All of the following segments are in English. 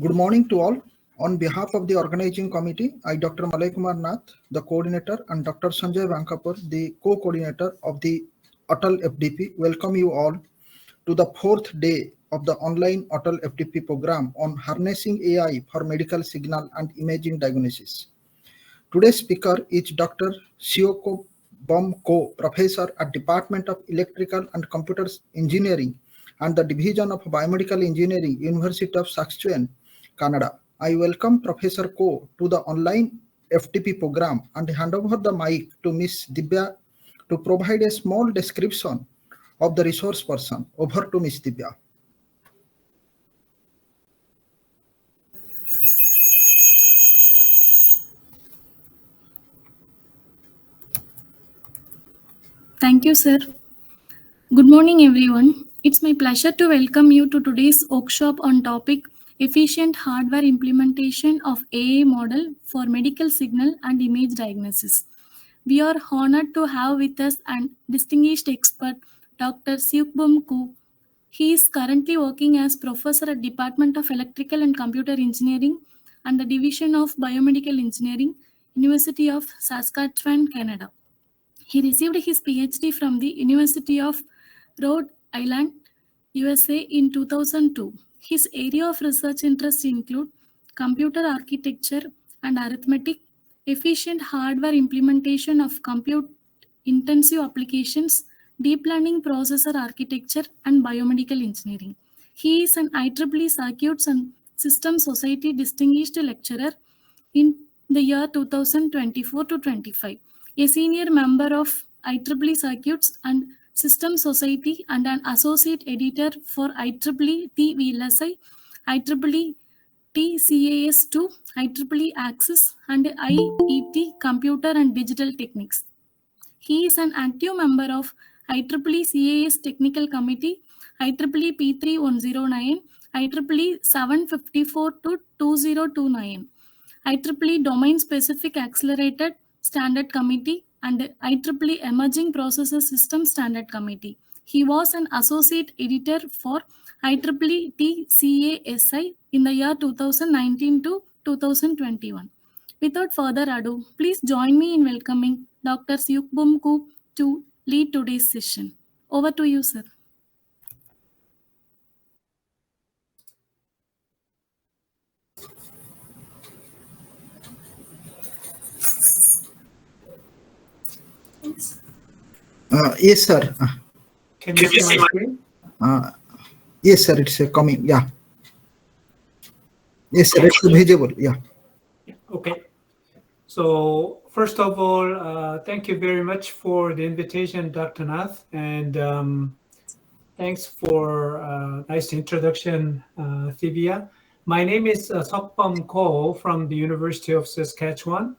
Good morning to all. On behalf of the organizing committee, I, Dr. Malay Kumar Nath, the coordinator, and Dr. Sanjay Vankapur, the co-coordinator of the Atal FDP, welcome you all to the fourth day of the online Atal FDP program on harnessing AI for medical signal and imaging diagnosis. Today's speaker is Dr. Sioko Bom Ko, professor at Department of Electrical and Computer Engineering and the Division of Biomedical Engineering, University of Session1, Canada. I welcome Professor Ko to the online FDP program and hand over the mic to Ms. Divya to provide a small description of the resource person. Over to Ms. Divya. Thank you, sir. Good morning, everyone. It's my pleasure to welcome you to today's workshop on topic Efficient Hardware Implementation of AI Model for Medical Signal and Image Diagnosis. We are honored to have with us a distinguished expert, Dr. Siukbum Ku. He is currently working as professor at Department of Electrical and Computer Engineering and the Division of Biomedical Engineering, University of Saskatchewan, Canada. He received his PhD from the University of Rhode Island, USA in 2002. His area of research interests include computer architecture and arithmetic, efficient hardware implementation of compute-intensive applications, deep learning processor architecture, and biomedical engineering. He is an IEEE Circuits and Systems Society Distinguished Lecturer in the year 2024 to 25, a senior member of IEEE Circuits and Systems Society and an associate editor for IEEE TVLSI, IEEE TCAS2, IEEE Access, and IET Computer and Digital Techniques. He is an active member of IEEE CAS Technical Committee, IEEE P3109, IEEE 754 to 2029, IEEE Domain Specific Accelerated Standard Committee, and IEEE Emerging Processor System Standard Committee. He was an associate editor for IEEE TCASI in the year 2019 to 2021. Without further ado, please join me in welcoming Dr. Siukbum Ku to lead today's session. Over to you, sir. Yes, sir. Can you see my screen? Yes, sir. It's coming. Yeah. Yes, sir. It's visible. Yeah. Okay. So first of all, thank you very much for the invitation, Dr. Nath, and thanks for nice introduction, Thivia. My name is Sokbum Ko from the University of Saskatchewan.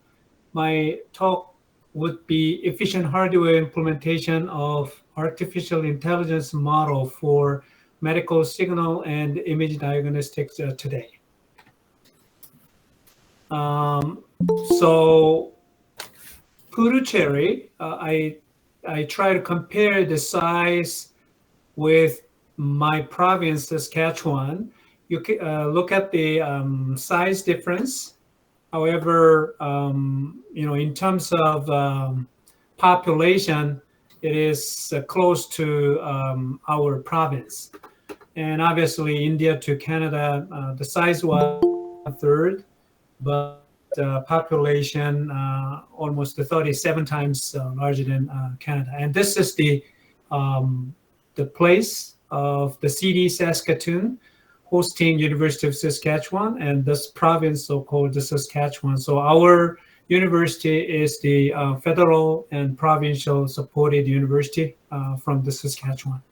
My talk would be efficient hardware implementation of artificial intelligence model for medical signal and image diagnostics today. So Puducherry, I try to compare the size with my province, Saskatchewan. You can look at the size difference. However, in terms of population, it is close to our province. And obviously, India to Canada, the size was a third, but population almost 37 times larger than Canada. And this is the place of the CD Saskatoon, hosting University of Saskatchewan, and this province so-called the Saskatchewan. So our university is the federal and provincial supported university from the Saskatchewan.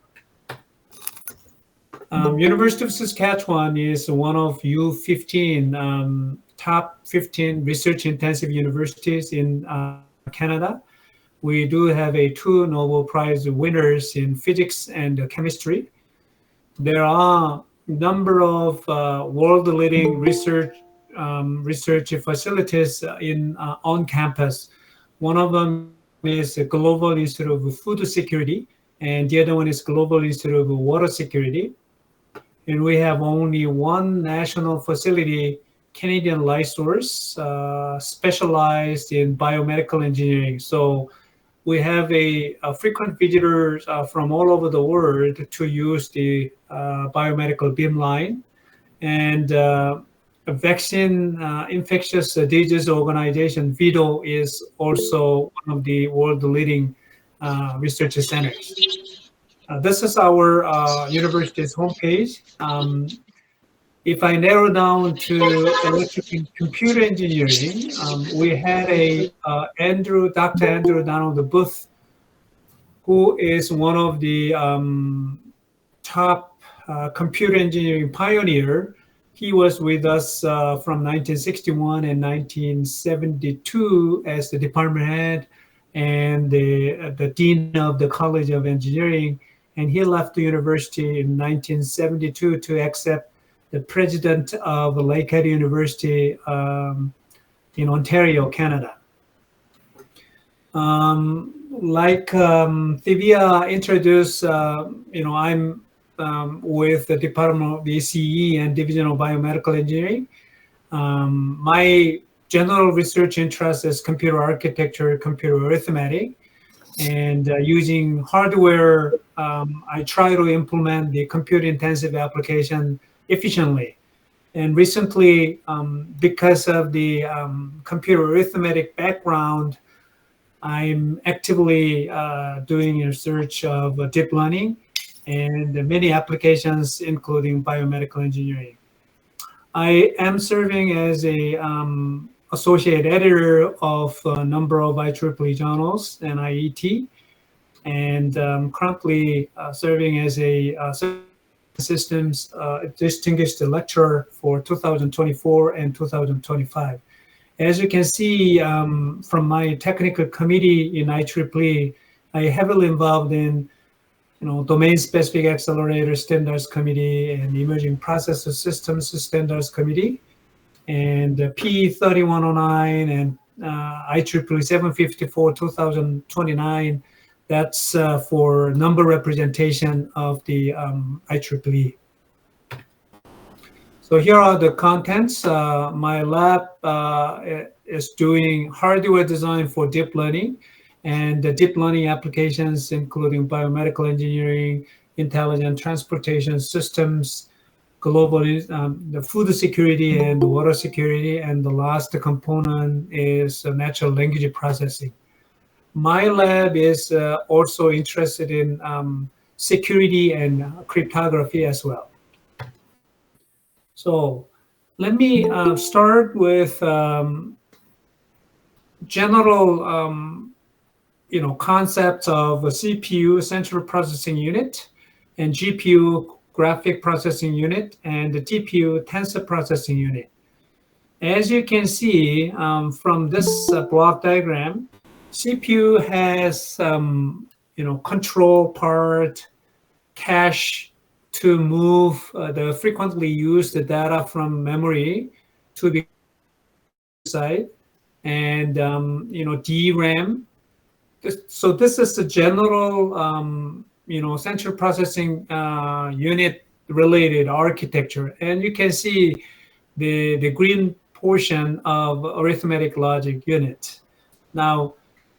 University of Saskatchewan is one of U15 top 15 research intensive universities in Canada. We do have two Nobel Prize winners in physics and chemistry. There are number of world-leading research facilities on campus. One of them is the Global Institute of Food Security, and the other one is Global Institute of Water Security. and we have only one national facility, Canadian Light Source, specialized in biomedical engineering. So we have a frequent visitors from all over the world to use the biomedical beamline, and a vaccine infectious disease organization VIDO is also one of the world leading research centers. This is our university's homepage. If I narrow down to electrical and computer engineering, we had Dr. Andrew down on the booth, who is one of the top computer engineering pioneer. He was with us from 1961 and 1972 as the department head and the dean of the College of Engineering. And he left the university in 1972 to accept the president of Lakehead University in Ontario, Canada. Like Thivia introduced, I'm with the Department of ECE and Division of Biomedical Engineering. My general research interest is computer architecture, computer arithmetic, and using hardware, I try to implement the computer-intensive application efficiently. And recently, because of the computer arithmetic background, I'm actively doing research of deep learning and many applications, including biomedical engineering. I am serving as a associate editor of a number of IEEE journals and IET, and currently serving as a systems distinguished lecturer for 2024 and 2025. As you can see from my technical committee in IEEE, I heavily involved in domain-specific accelerator standards committee and emerging processor systems standards committee, and P3109 and IEEE 754 2029. That's for number representation of the IEEE. So here are the contents. My lab is doing hardware design for deep learning, and the deep learning applications including biomedical engineering, intelligent transportation systems, global the food security and the water security, and the last component is natural language processing. My lab is also interested in security and cryptography as well. So let me start with general concepts of a CPU, central processing unit, and GPU, graphic processing unit, and the TPU, tensor processing unit. As you can see from this block diagram, CPU has control part, cache to move the frequently used data from memory to the side, and DRAM. So this is the general central processing unit related architecture, and you can see the green portion of arithmetic logic unit. Now,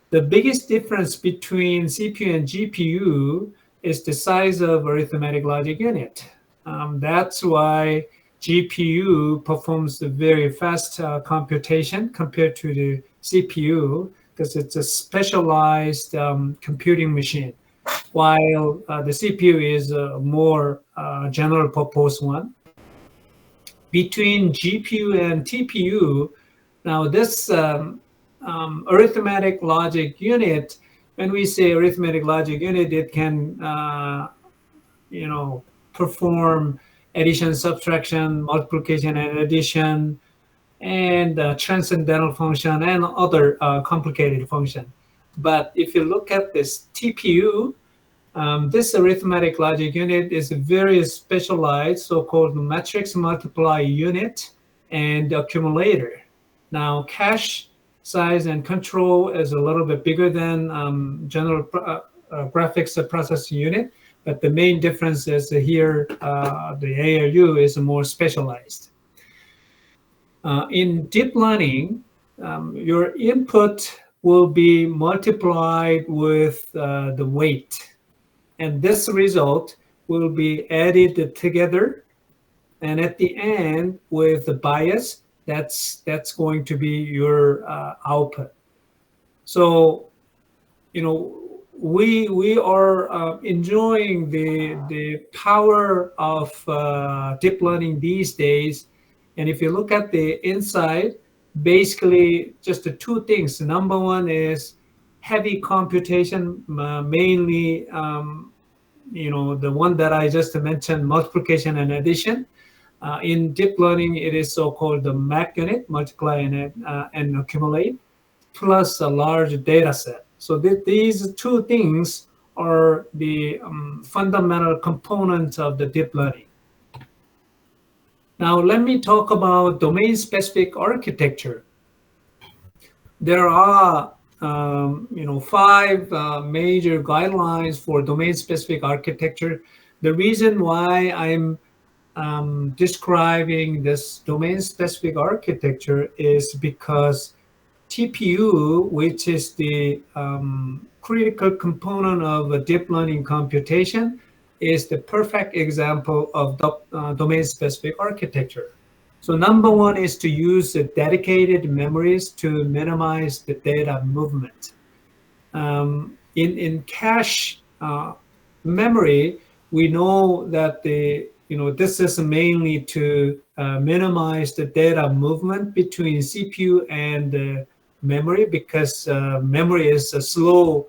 the biggest difference between CPU and GPU is the size of arithmetic logic unit. That's why GPU performs the very fast computation compared to the CPU, because it's a specialized computing machine, while the CPU is a more general purpose one. Between GPU and TPU, now this arithmetic logic unit, when we say arithmetic logic unit, it can perform addition, subtraction, multiplication, and addition, and transcendental function and other complicated function. But if you look at this TPU, this arithmetic logic unit is a very specialized so-called matrix multiply unit and accumulator. Now, cache size and control is a little bit bigger than general graphics processing unit, but the main difference is here the ALU is more specialized. In deep learning, your input will be multiplied with the weight, and this result will be added together, and at the end with the bias, that's going to be your output. So, we are enjoying the power of deep learning these days. And if you look at the inside, basically just the two things. Number one is heavy computation, mainly the one that I just mentioned, multiplication and addition. In deep learning, it is so-called the MAC unit, multiply and accumulate, plus a large data set. So these two things are the fundamental components of the deep learning. Now, let me talk about domain-specific architecture. There are 5 major guidelines for domain-specific architecture. The reason why I'm describing this domain-specific architecture is because TPU, which is the critical component of deep learning computation, is the perfect example of domain-specific architecture. So number one is to use dedicated memories to minimize the data movement. In cache memory, we know that this is mainly to minimize the data movement between CPU and the memory, because memory is a slow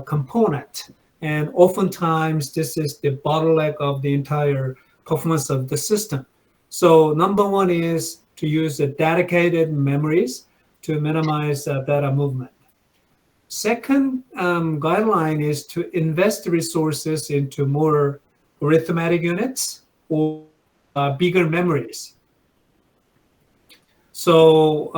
component, and oftentimes this is the bottleneck of the entire performance of the system. So number one is to use the dedicated memories to minimize data movement. Second guideline is to invest resources into more arithmetic units or bigger memories. So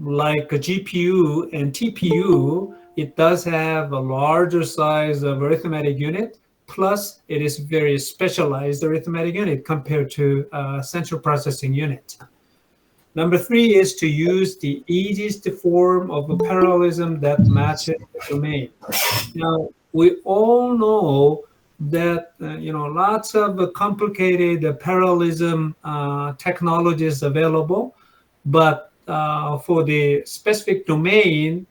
like a GPU and TPU, it does have a larger size of arithmetic unit, plus it is very specialized arithmetic unit compared to central processing unit. Number three is to use the easiest form of parallelism that matches the domain. Now, we all know that lots of complicated parallelism technologies available, but for the specific domain,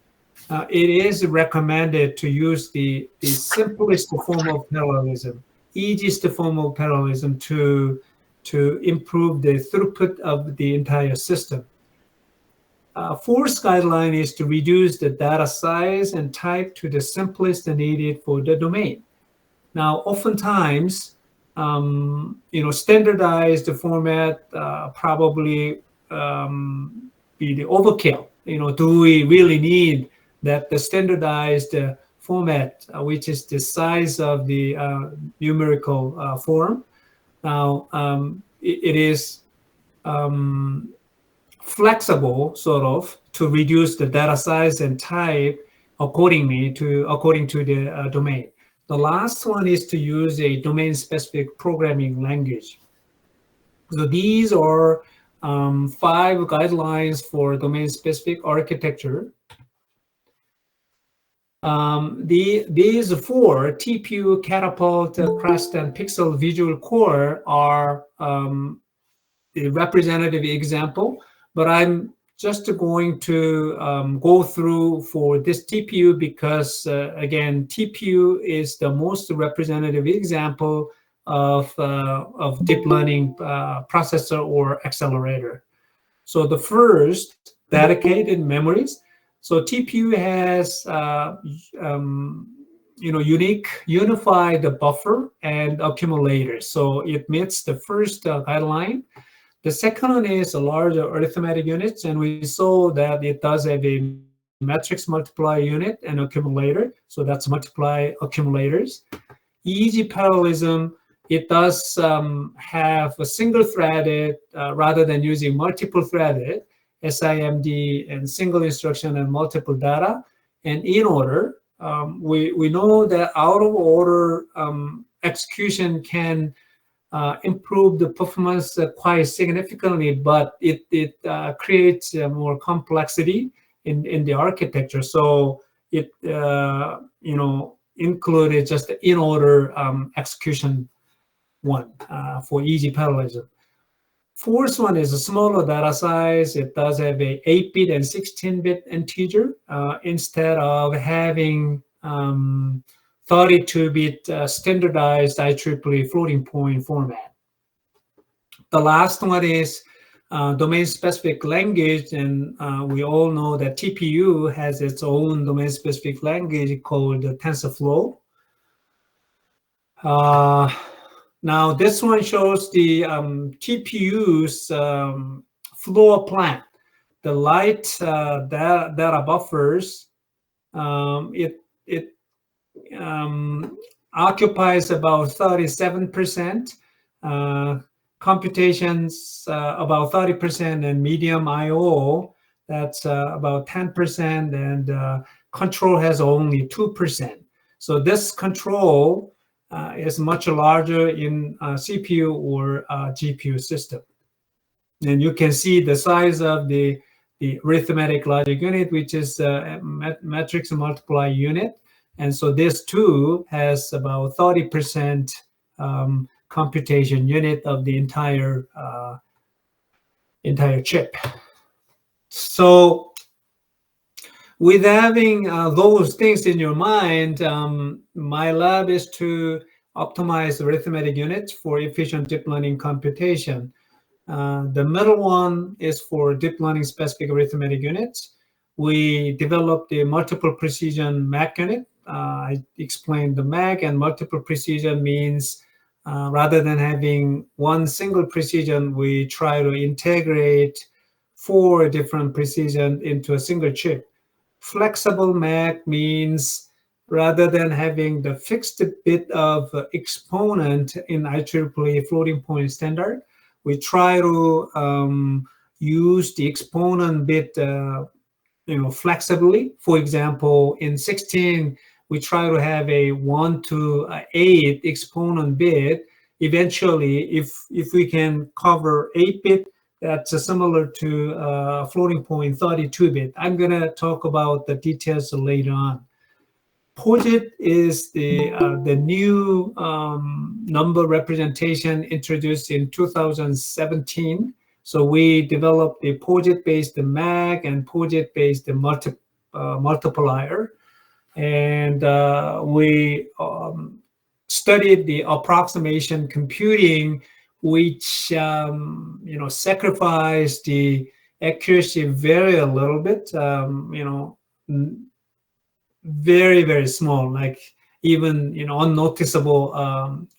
it is recommended to use the simplest form of parallelism, easiest form of parallelism to improve the throughput of the entire system. Fourth guideline is to reduce the data size and type to the simplest needed for the domain. Now, oftentimes, standardized format probably be the overkill. Do we really need that the standardized format, which is the size of the numerical form? Now, it is flexible, sort of, to reduce the data size and type according to the domain. The last one is to use a domain-specific programming language. So these are 5 guidelines for domain-specific architecture. These 4, TPU, Catapult, Crest, and Pixel Visual Core, are the representative example, but I'm just going to go through for this TPU because, again, TPU is the most representative example of deep learning processor or accelerator. So the first, dedicated memories. So TPU has unified buffer and accumulator. So it meets the first guideline. The second one is a larger arithmetic units, and we saw that it does have a matrix multiply unit and accumulator. So that's multiply accumulators. Easy parallelism, it does have a single threaded rather than using multiple threaded SIMD and single instruction and multiple data. And in order, we know that out of order execution can improve the performance quite significantly, but it creates more complexity in the architecture. So it included just the in order execution one for easy parallelism. Fourth one is a smaller data size. It does have a 8-bit and 16-bit integer instead of having 32-bit standardized IEEE floating point format. The last one is domain-specific language, and we all know that TPU has its own domain-specific language called TensorFlow. Now this one shows the TPU's floor plan. The light data buffers, it occupies about 37%, computations about 30%, and medium IO, that's about 10%, and control has only 2%. So this control is much larger in CPU or GPU system. And you can see the size of the arithmetic logic unit, which is matrix multiply unit. And so this too has about 30% computation unit of the entire chip. So with having those things in your mind, my lab is to optimize arithmetic units for efficient deep learning computation. The middle one is for deep learning specific arithmetic units. We developed the multiple precision MAC unit. I explained the MAC, and multiple precision means rather than having one single precision, we try to integrate 4 different precision into a single chip. Flexible MAC means rather than having the fixed bit of exponent in IEEE floating point standard, we try to use the exponent bit flexibly. For example, in 16, we try to have a 1 to 8 exponent bit. Eventually, if we can cover 8-bit, that's similar to floating point 32-bit. I'm going to talk about the details later on. POSIT is the new number representation introduced in 2017. So we developed the POSIT-based MAC and POSIT-based multiplier. And we studied the approximation computing, which sacrificed the accuracy very a little bit, very, very small, like even unnoticeable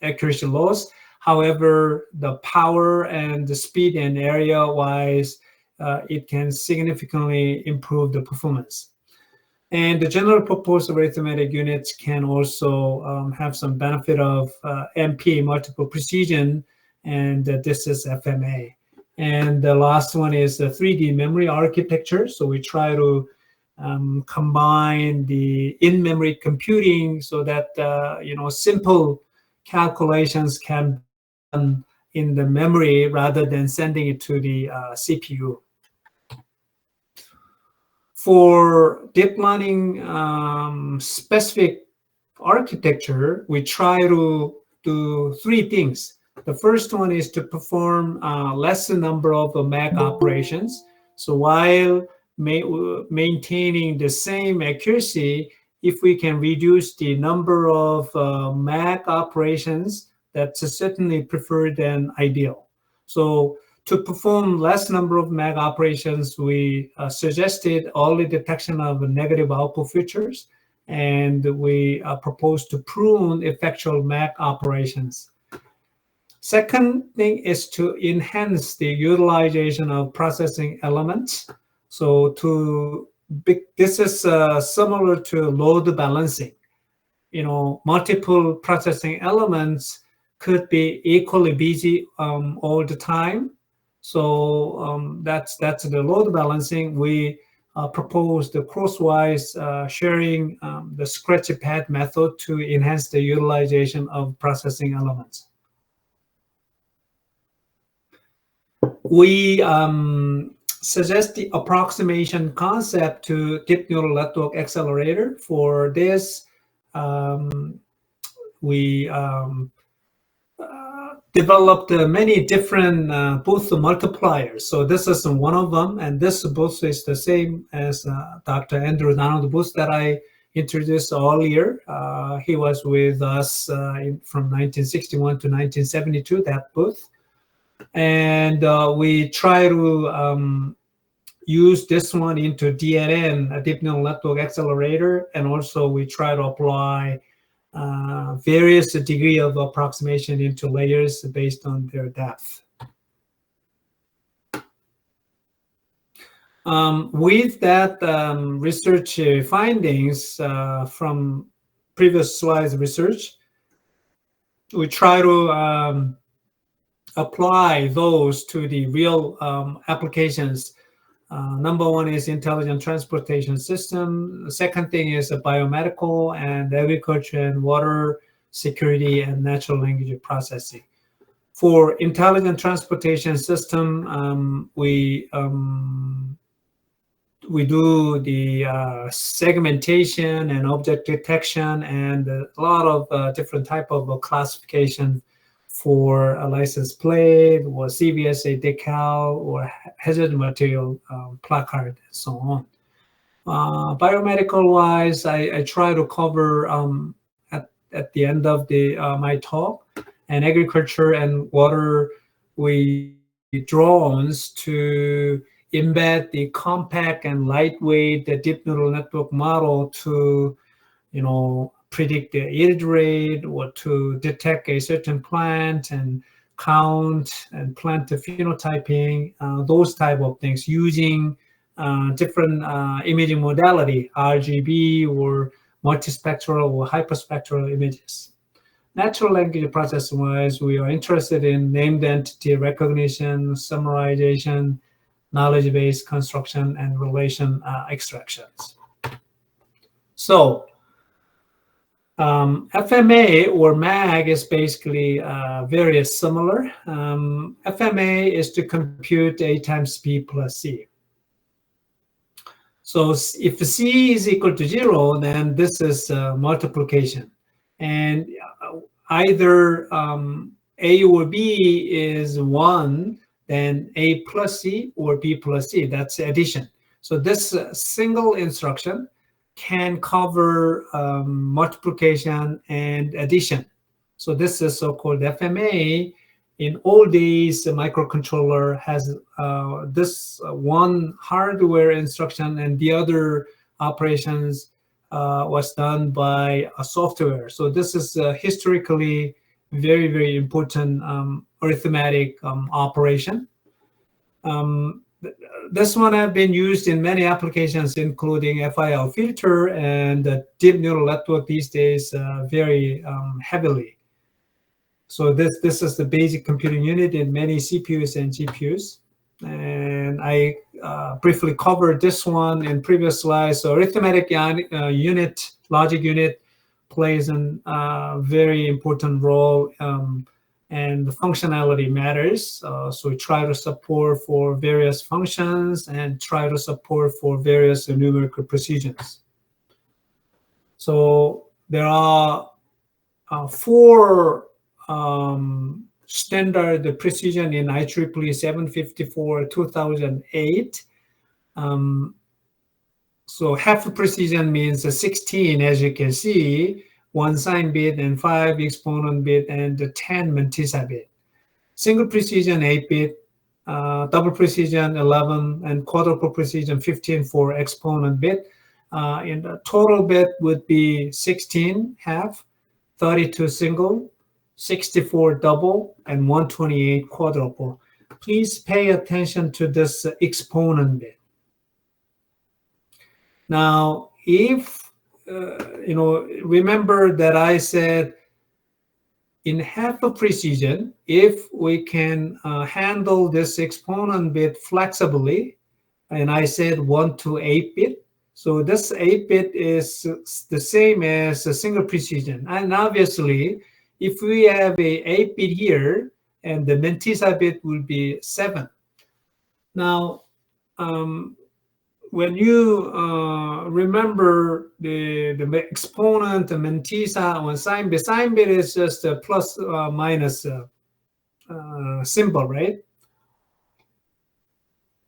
accuracy loss. However, the power and the speed and area wise, it can significantly improve the performance. And the general purpose arithmetic units can also have some benefit of MPA, multiple precision, and this is FMA. And the last one is the 3D memory architecture. So we try to combine the in-memory computing so that simple calculations can be done in the memory rather than sending it to the CPU. For deep learning specific architecture, we try to do 3 things. The first one is to perform less number of MAC operations. So while maintaining the same accuracy, if we can reduce the number of MAC operations, that's certainly preferred and ideal. So to perform less number of MAC operations, we suggested early detection of negative output features, and we proposed to prune effectual MAC operations. Second thing is to enhance the utilization of processing elements. So this is similar to load balancing. Multiple processing elements could be equally busy all the time. So that's the load balancing. We proposed the crosswise sharing the scratch pad method to enhance the utilization of processing elements. We suggest the approximation concept to deep neural network accelerator. For this, we developed many different boost multipliers. So this is one of them, and this boost is the same as Dr. Andrew Donald boost that I introduced earlier. He was with us from 1961 to 1972, that booth. And we try to use this one into DNN, a deep neural network accelerator, and also we try to apply various degree of approximation into layers based on their depth. With that research findings from previous slides research, we try to apply those to the real applications. Number one is intelligent transportation system. The second thing is biomedical and agriculture and water security and natural language processing. For intelligent transportation system, we do the segmentation and object detection and a lot of different type of classification for a license plate or CVSA decal or hazard material placard and so on. Biomedical wise, I try to cover at the end of the my talk, and agriculture and water, we drones to embed the compact and lightweight the deep neural network model to, predict the yield rate or to detect a certain plant and count and plant phenotyping, those type of things using different imaging modality, RGB or multispectral or hyperspectral images. Natural language processing wise, we are interested in named entity recognition, summarization, knowledge-based construction, and relation extractions. So FMA or MAG is basically very similar. FMA is to compute A times B plus C. So if C is equal to 0, then this is multiplication. And either A or B is 1, then A plus C or B plus C, that's addition. So this single instruction can cover multiplication and addition. So this is so-called FMA. In all these, microcontroller has this one hardware instruction, and the other operations was done by a software. So this is historically very, very important arithmetic operation. This one have been used in many applications, including FIL filter and the deep neural network these days very heavily. So this is the basic computing unit in many CPUs and GPUs. And I briefly covered this one in previous slides. So arithmetic unit, logic unit plays a very important role, and the functionality matters. So we try to support for various functions and try to support for various numerical precisions. So there are 4 standard precision in IEEE 754 2008. So half precision means 16, as you can see, 1 sign bit and 5 exponent bit and 10 mantissa bit. Single precision 8-bit, double precision 11, and quadruple precision 15 for exponent bit. And the total bit would be 16 half, 32 single, 64 double, and 128 quadruple. Please pay attention to this exponent bit. Now, if remember that I said in half a precision, if we can handle this exponent bit flexibly, and I said 1 to 8-bit. So this 8-bit is the same as a single precision. And obviously, if we have a 8-bit here, and the mantissa bit will be 7. Now, when you remember the exponent, the mantissa on sign bit is just a plus minus symbol, right?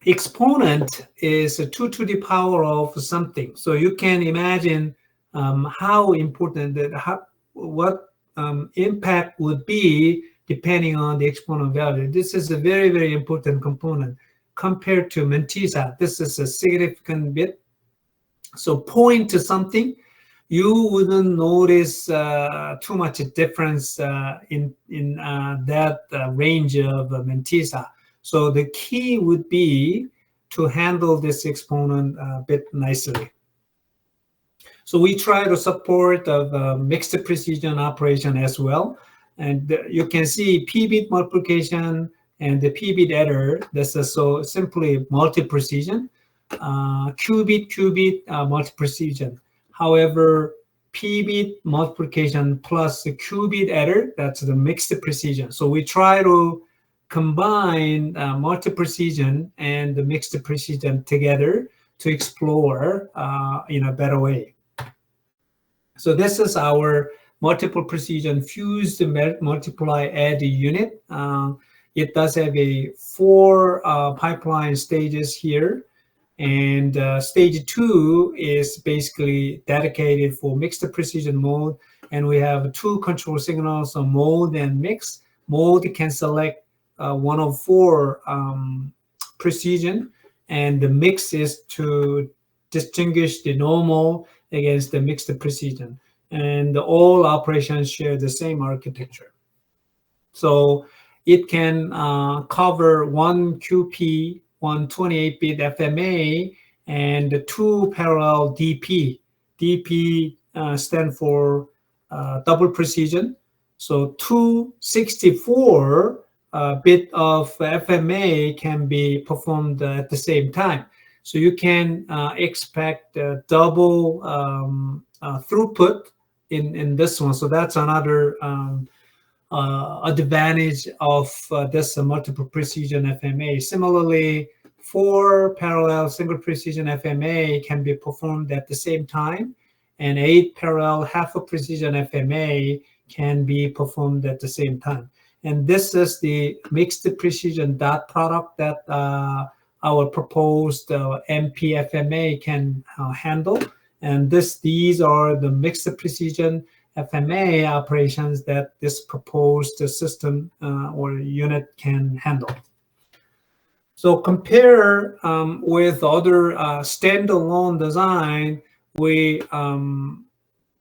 Exponent is 2 to the power of something. So you can imagine how important that, what impact would be depending on the exponent value. This is a very, very important component compared to mantissa. This is a significant bit. So point to something, you wouldn't notice too much difference in that range of mantissa. So the key would be to handle this exponent a bit nicely. So we try to support mixed precision operation as well. And you can see p-bit multiplication and the p-bit adder. This is so simply multi-precision. Q-bit multi-precision. However, p-bit multiplication plus the q-bit adder, that's the mixed precision. So we try to combine multi-precision and the mixed precision together to explore in a better way. So this is our multiple precision fused multiply add unit. It does have a 4 pipeline stages here. And stage 2 is basically dedicated for mixed precision mode. And we have 2 control signals, so mode and mix. Mode can select one of 4 precision, and the mix is to distinguish the normal against the mixed precision. And all operations share the same architecture. So it can cover 1 QP, 1 28-bit FMA, and 2 parallel DP. DP stand for double precision. So 2 64-bit of FMA can be performed at the same time. So you can expect double throughput in this one. So that's another advantage of this multiple precision FMA. Similarly, 4 parallel single precision FMA can be performed at the same time, and 8 parallel half a precision FMA can be performed at the same time. And this is the mixed precision dot product that our proposed MP-FMA can handle. And these are the mixed precision FMA operations that this proposed system or unit can handle. So compare with other standalone design, we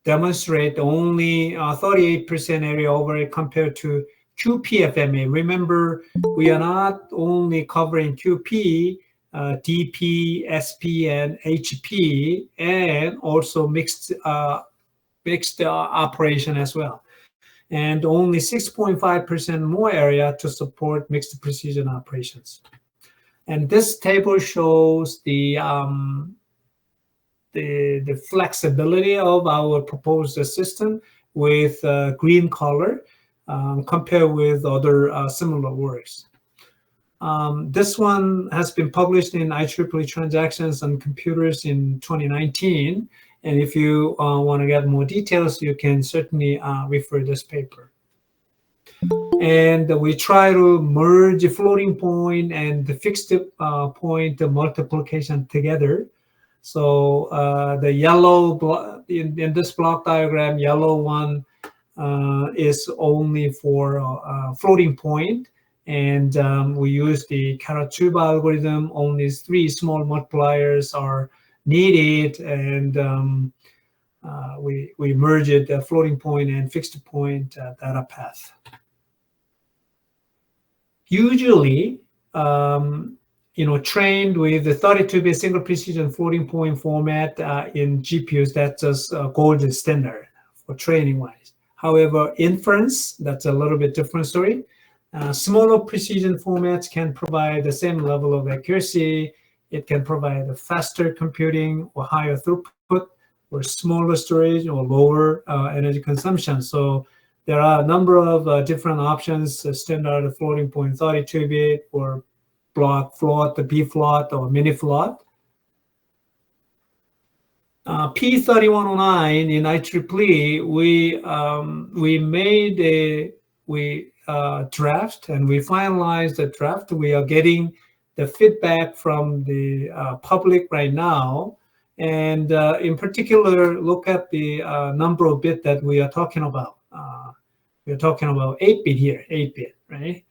demonstrate only 38% area overhead compared to QP-FMA. Remember, we are not only covering QP, DP, SP, and HP, and also mixed operation as well. And only 6.5% more area to support mixed precision operations. And this table shows the flexibility of our proposed system with green color compared with other similar works. This one has been published in IEEE Transactions on Computers in 2019. And if you want to get more details, you can certainly refer this paper. And we try to merge floating point and the fixed point multiplication together. So the yellow in this block diagram, yellow one is only for floating point. And we use the Karatsuba algorithm. Only 3 small multipliers are needed, and we merge it, the floating point and fixed point data path. Usually, trained with the 32-bit single precision floating point format in GPUs, that's just gold standard for training wise. However, inference, that's a little bit different story. Smaller precision formats can provide the same level of accuracy, It can provide a faster computing or higher throughput or smaller storage or lower energy consumption. So there are a number of different options, standard floating point 32-bit or block float, the B-float or mini float. P3109 in IEEE, we made a draft and we finalized the draft. We are getting the feedback from the public right now. And in particular, look at the number of bit that we are talking about. We're talking about 8-bit here, 8-bit, right?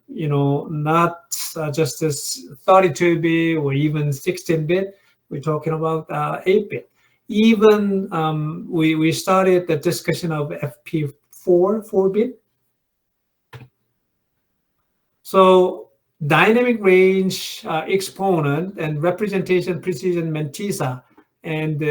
Not just this 32-bit or even 16-bit. We're talking about 8-bit. Even we started the discussion of FP4, 4-bit. So dynamic range exponent and representation precision mantissa, and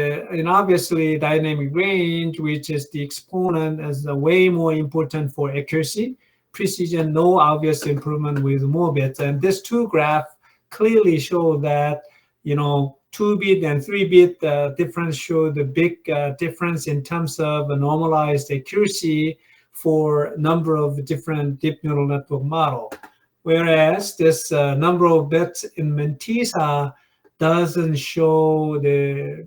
obviously dynamic range, which is the exponent, is way more important for accuracy. Precision, no obvious improvement with more bits. And these two graphs clearly show that 2-bit and 3-bit difference show the big difference in terms of a normalized accuracy for a number of different deep neural network model. Whereas this number of bits in mantissa doesn't show the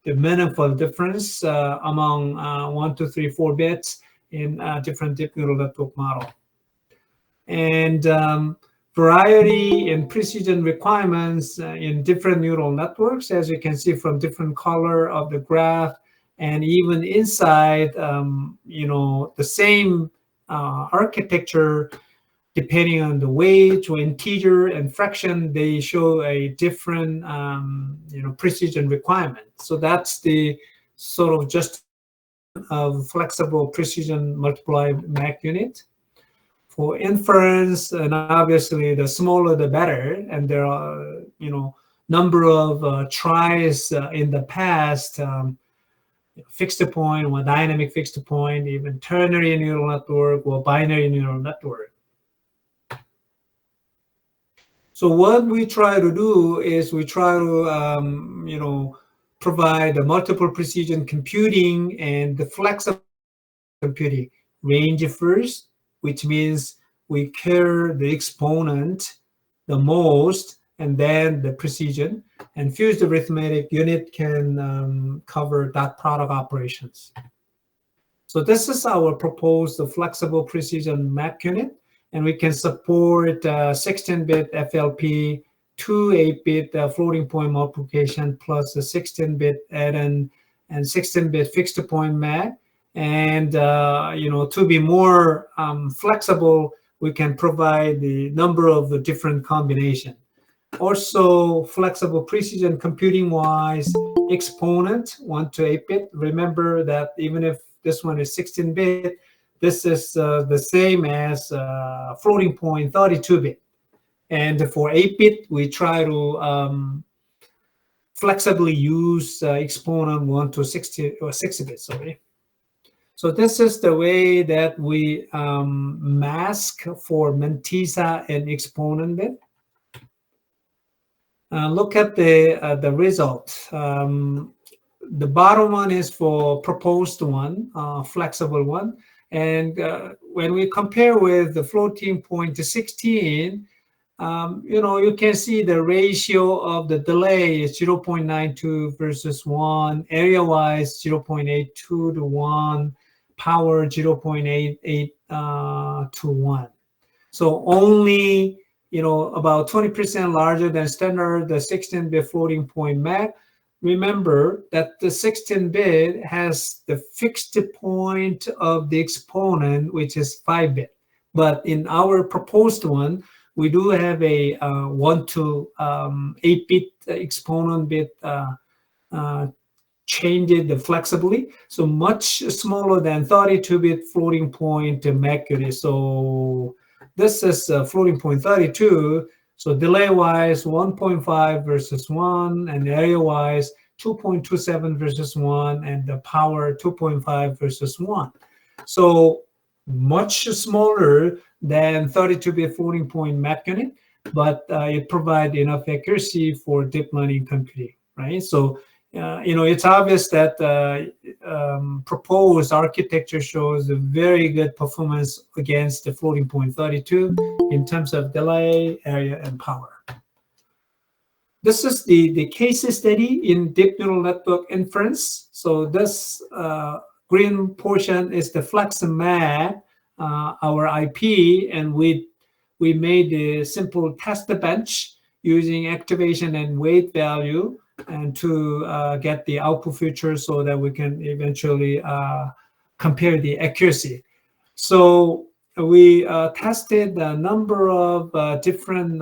meaningful difference among 1, 2, 3, 4 bits in different deep neural network model. And variety in precision requirements in different neural networks, as you can see from different color of the graph, and even inside, the same architecture, depending on the weight or integer and fraction, they show a different, precision requirement. So that's the sort of just of flexible precision multiplied Mach unit. For inference, and obviously the smaller the better, and there are number of tries in the past, fixed point or dynamic fixed point, even ternary neural network or binary neural network. So what we try to do is we try to provide a multiple precision computing and the flexible computing range first, which means we care the exponent the most, and then the precision. And fused arithmetic unit can cover dot product operations. So this is our proposed flexible precision Mach unit, and we can support 16-bit FLP, 2 8-bit floating point multiplication plus a 16-bit add-in and 16-bit fixed point Mach. And to be more flexible, we can provide the number of the different combination. Also, flexible precision computing wise, exponent 1 to 8-bit. Remember that even if this one is 16-bit, this is the same as floating point 32-bit. And for 8-bit, we try to flexibly use exponent 1 to 60-bit. Sorry. So this is the way that we mask for mantissa and exponent bit. Look at the result. The bottom one is for proposed one, flexible one. And when we compare with the floating point to 16, you can see the ratio of the delay is 0.92 versus 1, area-wise 0.82 to 1, power 0.88 to 1. So only, about 20% larger than standard, the 16-bit floating point Mach. Remember that the 16-bit has the fixed point of the exponent, which is 5-bit. But in our proposed one, we do have a 1 to 8-bit exponent bit change it flexibly, so much smaller than 32-bit floating point Mach unit. So this is floating point 32. So delay-wise, 1.5 versus 1, and area-wise, 2.27 versus 1, and the power 2.5 versus 1. So much smaller than 32-bit floating point Mach unit. but it provides enough accuracy for deep learning computing, right? So, it's obvious that proposed architecture shows a very good performance against the floating point 32 in terms of delay, area, and power. This is the case study in deep neural network inference. So this green portion is the FlexMag, our IP, and we made a simple test bench using activation and weight value, and to get the output features so that we can eventually compare the accuracy. So we tested a number of different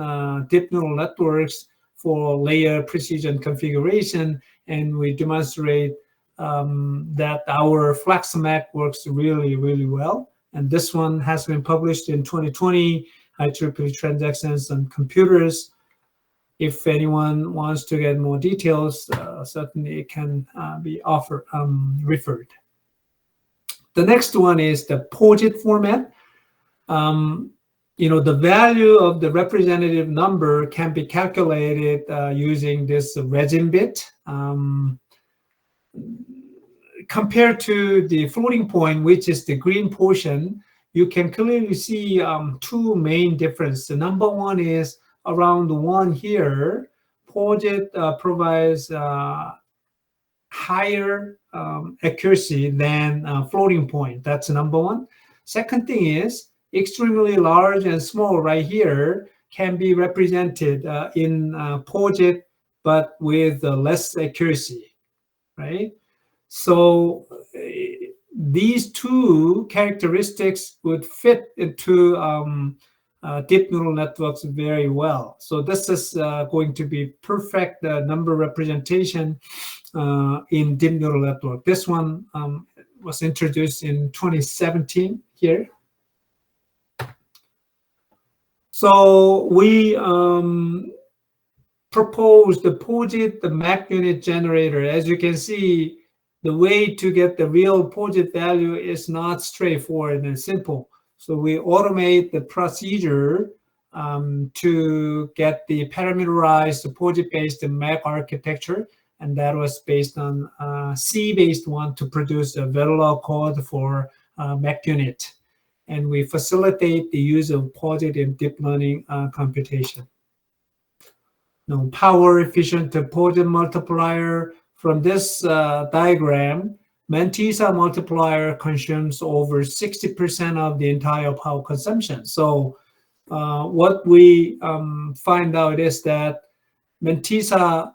deep neural networks for layer precision configuration, and we demonstrate that our FlexMag works really, really well. And this one has been published in 2020, IEEE Transactions on Computers. If anyone wants to get more details, certainly it can be referred. The next one is the POSIT format. The value of the representative number can be calculated using this regime bit. Compared to the floating point, which is the green portion, you can clearly see two main differences. The number one is around 1 here. POSIT provides higher accuracy than floating point. That's number one. Second thing is, extremely large and small right here can be represented in POSIT, but with less accuracy, right? So these two characteristics would fit into deep neural networks very well. So this is going to be perfect number representation in deep neural network. This one was introduced in 2017 here. So we proposed the POSIT, the Mach unit generator. As you can see, the way to get the real POSIT value is not straightforward and simple. So we automate the procedure to get the parameterized POSIT-based Mach architecture, and that was based on C-based one to produce a Verilog code for Mach unit. And we facilitate the use of POSIT in deep learning computation. Now, power efficient POSIT multiplier. From this diagram, Mantissa multiplier consumes over 60% of the entire power consumption. So what we find out is that Mantissa,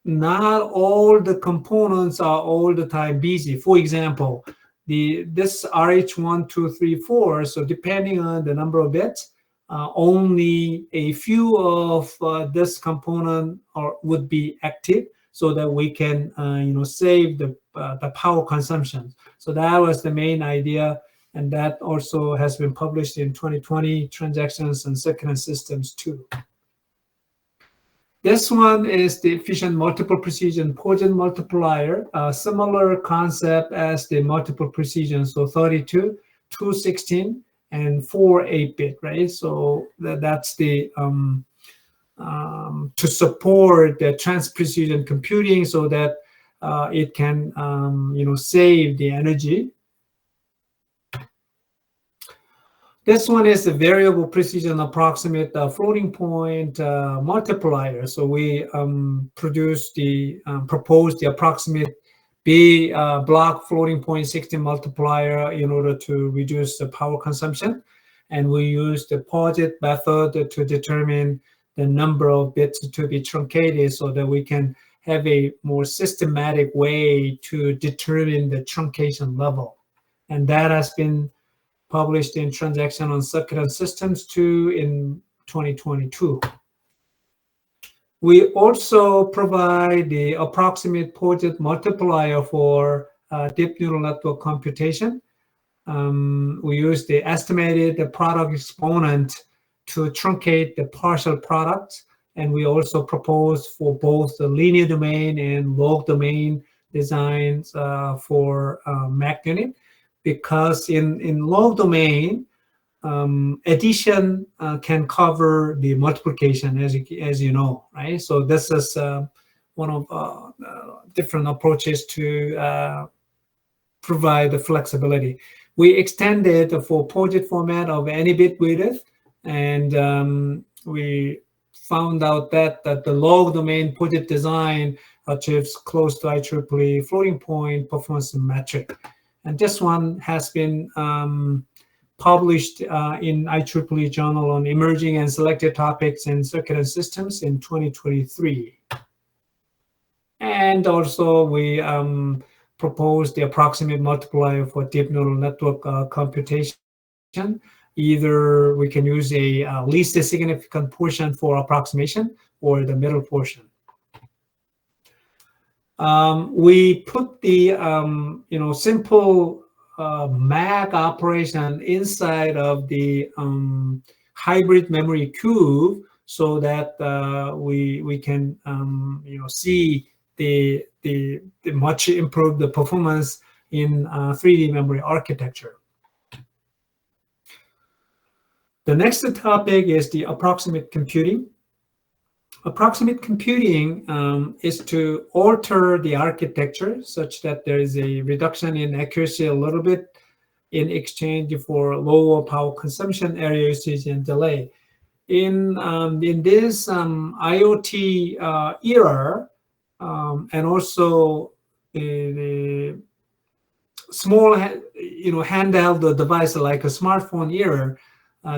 not all the components are all the time busy. For example, this RH1, 2, 3, 4, so depending on the number of bits, only a few of this component would be active, so that we can save the power consumption. So that was the main idea, and that also has been published in 2020 Transactions and Circuit Systems 2. This one is the efficient multiple precision POSIT multiplier, a similar concept as the multiple precision, so 32, 216, and 4 8-bit, right? So that's the to support the trans-precision computing, so that it can save the energy. This one is the variable precision approximate floating point multiplier. So we proposed the approximate B block floating point 60 multiplier in order to reduce the power consumption. And we used the POSIT method to determine the number of bits to be truncated, so that we can have a more systematic way to determine the truncation level. And that has been published in Transaction on Circuit Systems 2 in 2022. We also provide the approximate POSIT multiplier for deep neural network computation. We use the estimated product exponent to truncate the partial product, and we also propose for both the linear domain and log domain designs for Mach unit. Because in log domain, addition can cover the multiplication, as you know, right? So this is one of different approaches to provide the flexibility. We extended for POSIT format of any bit width, and we found out that the log domain POSIT design achieves close to IEEE floating point performance metric. And this one has been published in IEEE Journal on Emerging and Selected Topics in Circuit and Systems in 2023. And also we proposed the approximate multiplier for deep neural network computation. Either we can use a least significant portion for approximation or the middle portion. We put the simple MAC operation inside of the hybrid memory cube, so that we can see the much improved the performance in 3D memory architecture. The next topic is the approximate computing. Approximate computing is to alter the architecture such that there is a reduction in accuracy a little bit in exchange for lower power consumption, area usage, and delay. In this IoT era, and also the small handheld device like a smartphone era,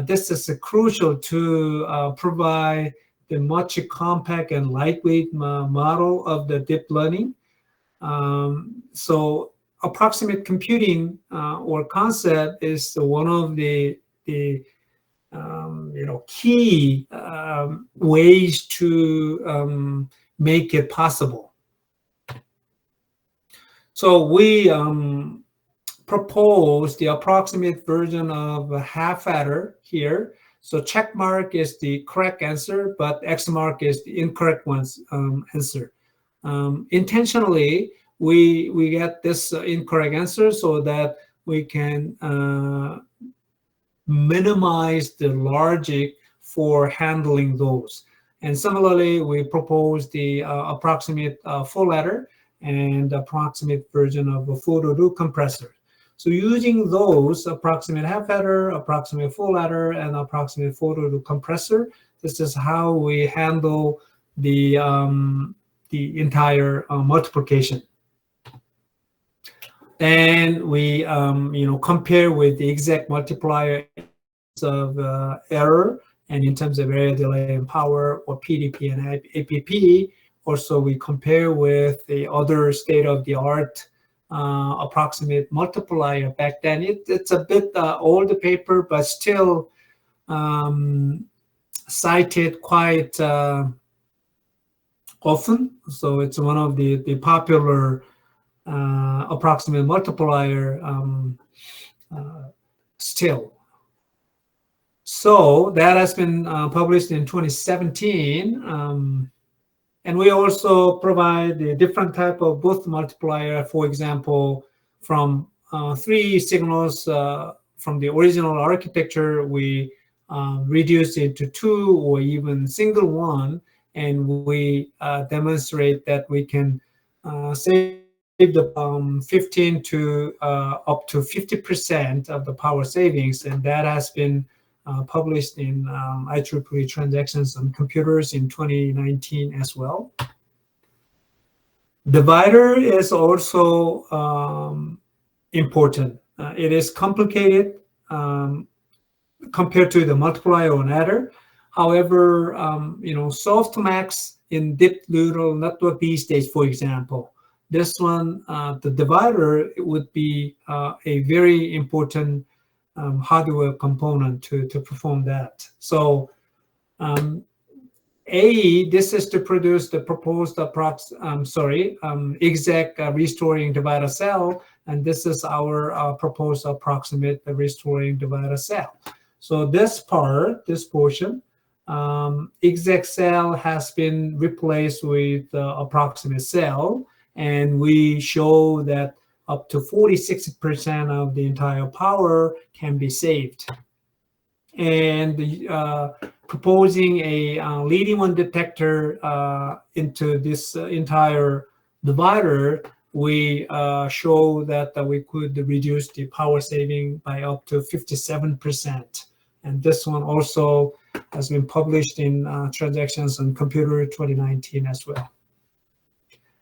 this is crucial to provide the much compact and lightweight model of the deep learning. So approximate computing or concept is one of the key ways to make it possible. So we propose the approximate version of a half adder here. So check mark is the correct answer, but X mark is the incorrect one's answer. Intentionally, we get this incorrect answer so that we can minimize the logic for handling those. And similarly, we propose the approximate full adder and approximate version of a photo compressor. So using those approximate half adder, approximate full adder, and approximate photo compressor, this is how we handle the entire multiplication. And we compare with the exact multiplier of error, and in terms of area, delay, and power, or PDP and APP. Also, we compare with the other state-of-the-art approximate multiplier. Back then, it's a bit older paper, but still cited quite often. So it's one of the popular approximate multiplier still. So that has been published in 2017. And we also provide a different type of boost multiplier. For example, from 3 signals from the original architecture, we reduce it to 2 or even single one, and we demonstrate that we can save the 15 to up to 50% of the power savings, and that has been published in IEEE Transactions on Computers in 2019 as well. Divider is also important. It is complicated compared to the multiplier or adder. However, softmax in deep neural network these days, for example, this one, the divider, it would be a very important hardware component to perform that. So this is to produce the proposed exact restoring divider cell, and this is our proposed approximate restoring divider cell. So this part, this portion, exact cell has been replaced with approximate cell, and we show that up to 46% of the entire power can be saved. and proposing a leading one detector into this entire divider, we show that we could reduce the power saving by up to 57%. And this one also has been published in Transactions on Computer 2019 as well.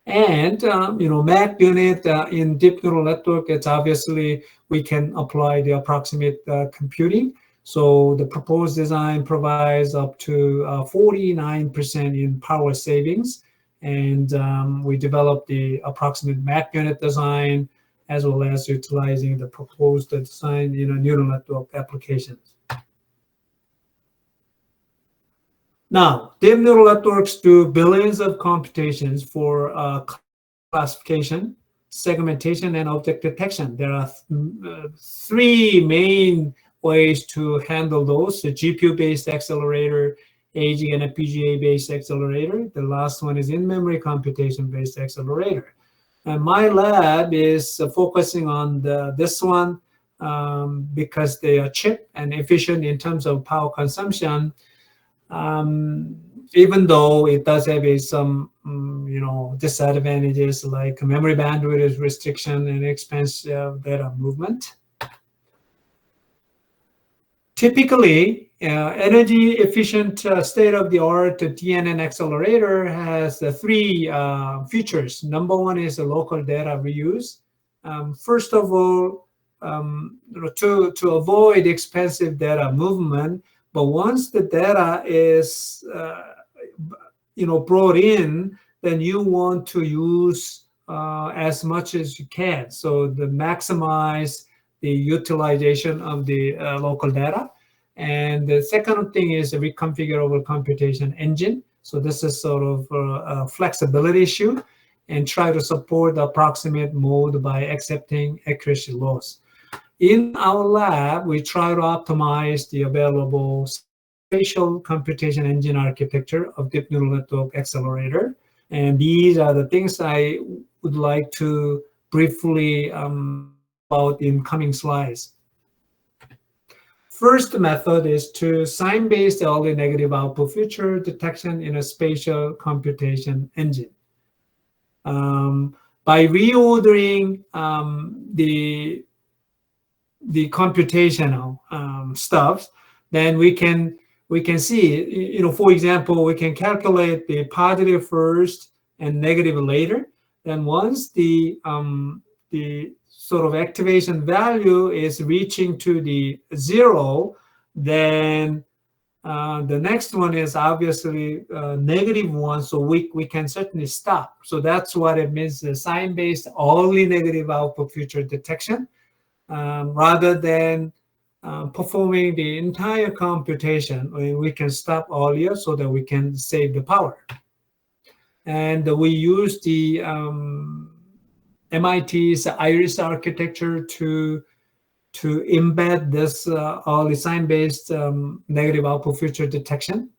And map unit in deep neural network, it's obviously we can apply the approximate computing. So the proposed design provides up to 49% in power savings. And we developed the approximate map unit design, as well as utilizing the proposed design in a neural network applications. Now, deep neural networks do billions of computations for classification, segmentation, and object detection. There are three main ways to handle those: the GPU-based accelerator, AG and FPGA-based accelerator. The last one is in-memory computation-based accelerator. And my lab is focusing on this one because they are cheap and efficient in terms of power consumption. Even though it does have some disadvantages like memory bandwidth restriction and expensive data movement. Typically, energy efficient state-of-the-art DNN accelerator has three features. Number one is the local data reuse. First of all, to avoid expensive data movement, but once the data is brought in, then you want to use as much as you can. So to maximize the utilization of the local data. And the second thing is a reconfigurable computation engine. So this is sort of a flexibility issue, and try to support the approximate mode by accepting accuracy loss. In our lab, we try to optimize the available spatial computation engine architecture of deep neural network accelerator. And these are the things I would like to briefly about in coming slides. First method is to sign-based early negative output feature detection in a spatial computation engine. By reordering the computational stuff, then we can see, for example, we can calculate the positive first and negative later. Then once the sort of activation value is reaching to the 0, then the next one is obviously -1, so we can certainly stop. So that's what it means, the sign-based only negative output feature detection, rather than performing the entire computation. We can stop earlier so that we can save the power. And we use the MIT's Iris architecture to embed this early sign-based negative output feature detection.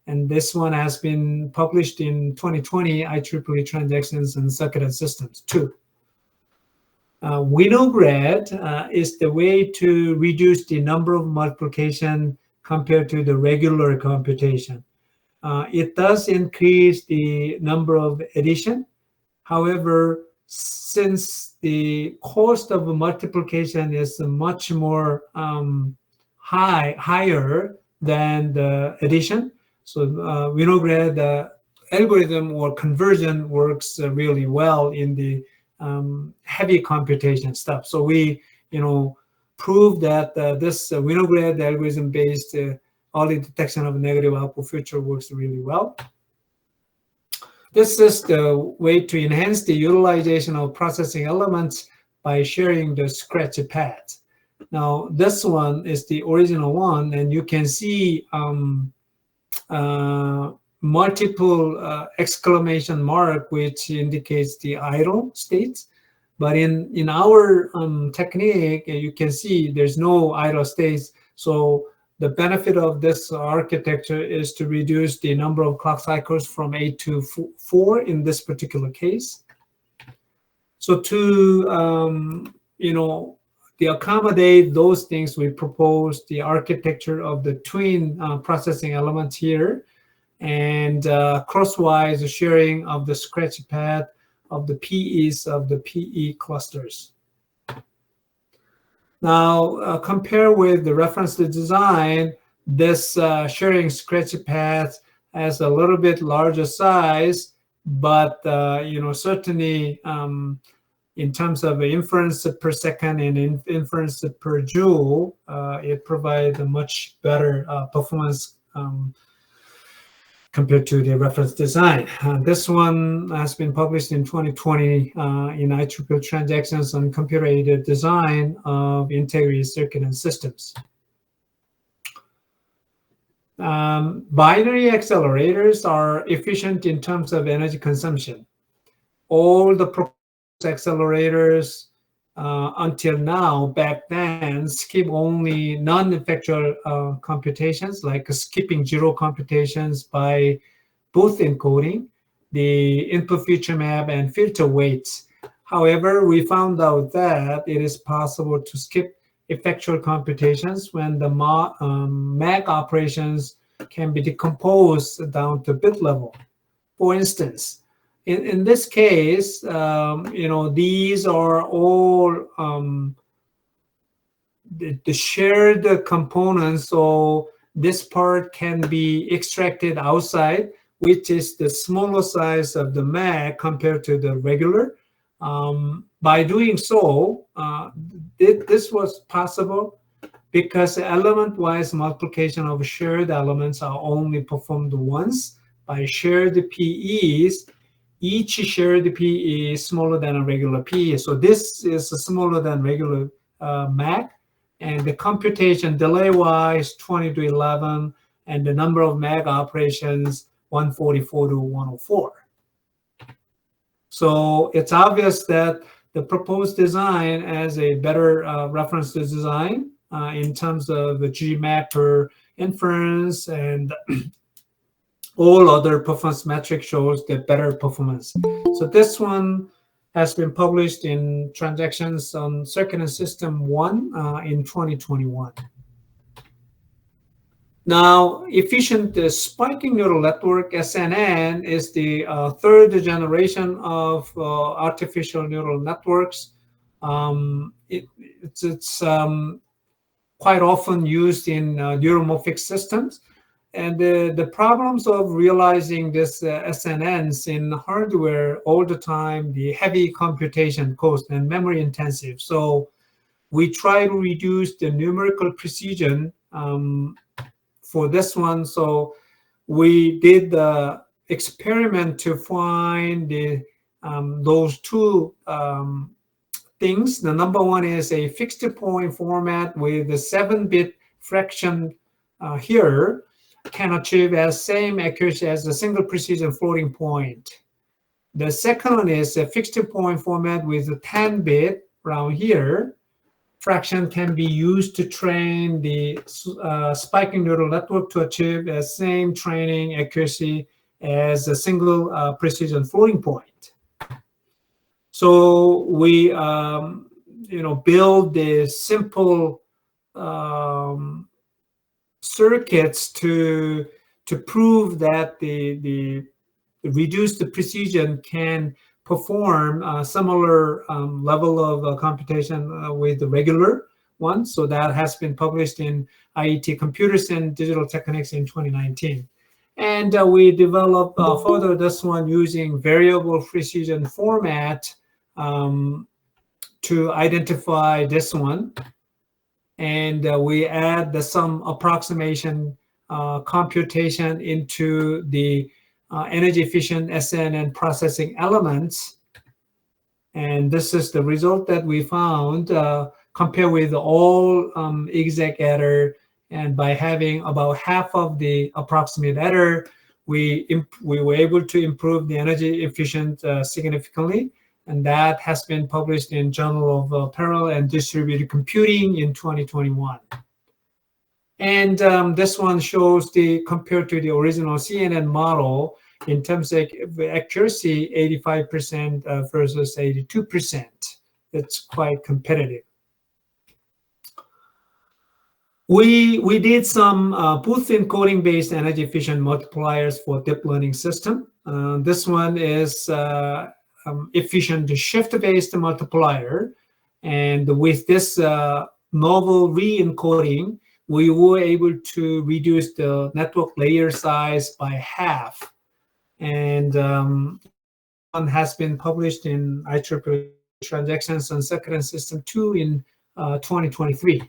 And this one has been published in 2020 IEEE Transactions and Circuited Systems 2. Winograd is the way to reduce the number of multiplication compared to the regular computation. It does increase the number of addition. However, since the cost of multiplication is much more higher than the addition, so Winograd algorithm or conversion works really well in the heavy computation stuff. So we, prove that this Winograd algorithm-based early detection of negative output feature works really well. This is the way to enhance the utilization of processing elements by sharing the scratch pads. Now, this one is the original one, and you can see multiple exclamation mark, which indicates the idle states. But in our technique, you can see there's no idle states. So the benefit of this architecture is to reduce the number of clock cycles from 8 to 4 in this particular case. So to, the to accommodate those things, we proposed the architecture of the twin processing elements here, and crosswise sharing of the scratch pad of the PEs of the PE clusters. Now, compare with the reference design, this sharing scratch pad has a little bit larger size, but certainly in terms of inference per second and inference per joule, it provides a much better performance compared to the reference design. This one has been published in 2020 in IEEE Transactions on Computer-Aided Design of Integrated Circuit and Systems. Binary accelerators are efficient in terms of energy consumption. All the proposed accelerators until now, back then, skip only non-effectual computations, like skipping zero computations by both encoding, the input feature map, and filter weights. However, we found out that it is possible to skip effectual computations when the MAC operations can be decomposed down to bit level. For instance, in this case, these are all the shared components, so this part can be extracted outside, which is the smaller size of the MAC compared to the regular. By doing so, this was possible because element-wise multiplication of shared elements are only performed once by shared PEs. Each shared PE is smaller than a regular PE. So this is smaller than regular MAC. And the computation delay-wise, 20 to 11, and the number of MAC operations, 144 to 104. So it's obvious that the proposed design has a better reference design in terms of the GMAC per inference, and all other performance metrics shows the better performance. So this one has been published in Transactions on Circuit and System 1 in 2021. Now, efficient spiking neural network, SNN, is the third generation of artificial neural networks. It's quite often used in neuromorphic systems. And the problems of realizing this SNNs in hardware all the time, the heavy computation cost and memory intensive. So we try to reduce the numerical precision for this one. So we did the experiment to find those two things. The number one is a fixed point format with a 7-bit fraction here can achieve as same accuracy as a single precision floating point. The second one is a fixed point format with a 10-bit around here. Fraction can be used to train the spiking neural network to achieve the same training accuracy as a single precision floating point. So we build the simple circuits to prove that the reduced precision can perform a similar level of computation with the regular one. So that has been published in IET Computers and Digital Techniques in 2019. And we developed further this one using variable precision format to identify this one. And we add some approximation computation into the energy efficient SNN processing elements. And this is the result that we found compared with all exact error. And by having about half of the approximate error, we were able to improve the energy efficient significantly. And that has been published in Journal of Parallel and Distributed Computing in 2021. And this one shows compared to the original CNN model, in terms of accuracy, 85% versus 82%. It's quite competitive. We did some booth encoding-based energy-efficient multipliers for deep learning system. This one is efficient shift-based multiplier, and with this novel re-encoding, we were able to reduce the network layer size by half. And one has been published in IEEE Transactions on Circuit System 2 in 2023.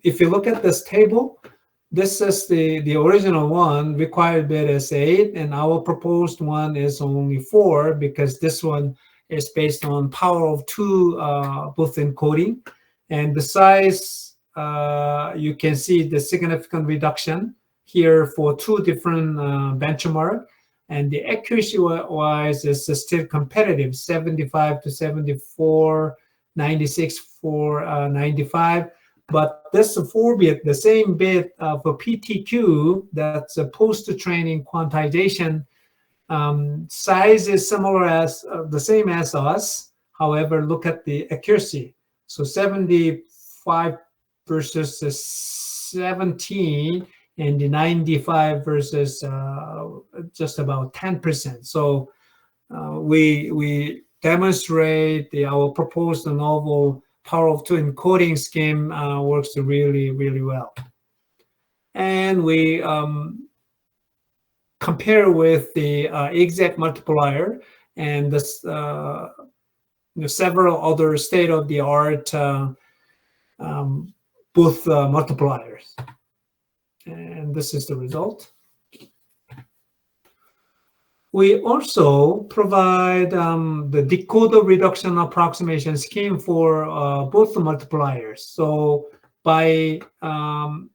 If you look at this table, this is the original one. Required bit is 8, and our proposed one is only 4, because this one is based on power of 2 booth encoding. And the size, you can see the significant reduction here for 2 different benchmark. And the accuracy wise is still competitive, 75 to 74, 96 for 95. But this 4-bit, the same bit for PTQ, that's a post-training quantization, size is similar as the same as us. However, look at the accuracy. So 75 versus 17, and the 95 versus just about 10%. So we demonstrate our proposed novel power of 2 encoding scheme works really, really well. And we compare with the exact multiplier and this, several other state-of-the-art booth multipliers. And this is the result. We also provide the decoder reduction approximation scheme for both multipliers. So by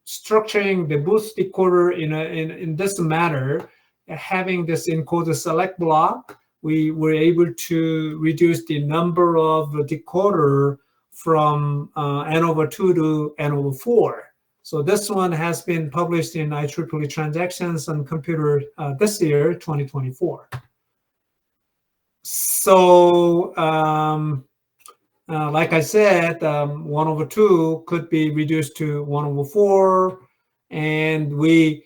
structuring the booth decoder in this manner, having this encoder select block, we were able to reduce the number of decoder from n/2 to n/4. So this one has been published in IEEE Transactions on Computer this year, 2024. So like I said, 1/2 could be reduced to 1/4, and we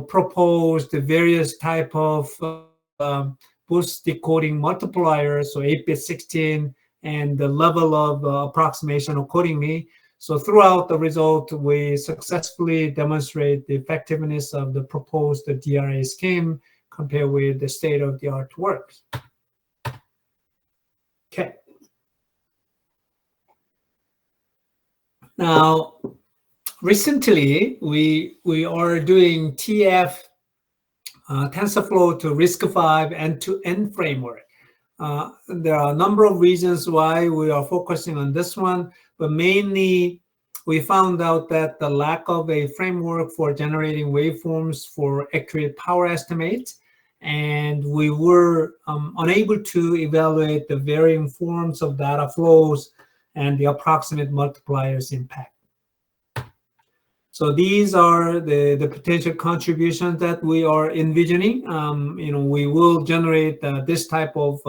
proposed the various type of boost decoding multipliers, so 8-bit, 16, and the level of approximation accordingly. So throughout the result, we successfully demonstrate the effectiveness of the proposed DRA scheme compared with the state-of-the-art works. Okay. Now, recently, we are doing TF TensorFlow to RISC-V end-to-end framework. There are a number of reasons why we are focusing on this one, but mainly we found out that the lack of a framework for generating waveforms for accurate power estimates, and we were unable to evaluate the varying forms of data flows and the approximate multipliers impact. So these are the potential contributions that we are envisioning. We will generate this type of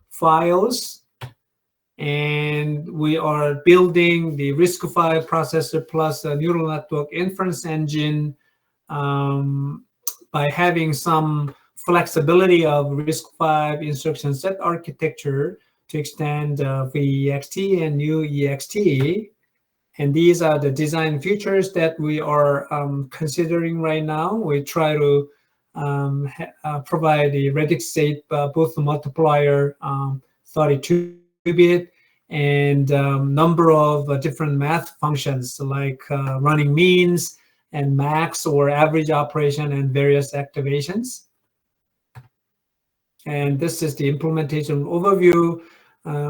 files, and we are building the RISC-V processor plus a neural network inference engine by having some flexibility of RISC-V instruction set architecture to extend VEXT and new EXT. And these are the design features that we are considering right now. We try to provide a radix state booth multiplier 32-bit and number of different math functions like running means and max or average operation and various activations. And this is the implementation overview.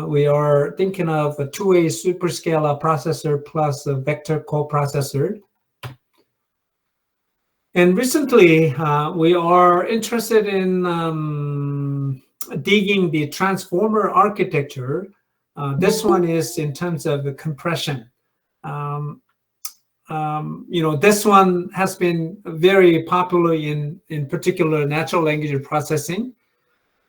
We are thinking of a two-way superscalar processor plus a vector coprocessor. And recently, we are interested in digging the transformer architecture. This one is in terms of the compression. This one has been very popular in particular natural language processing.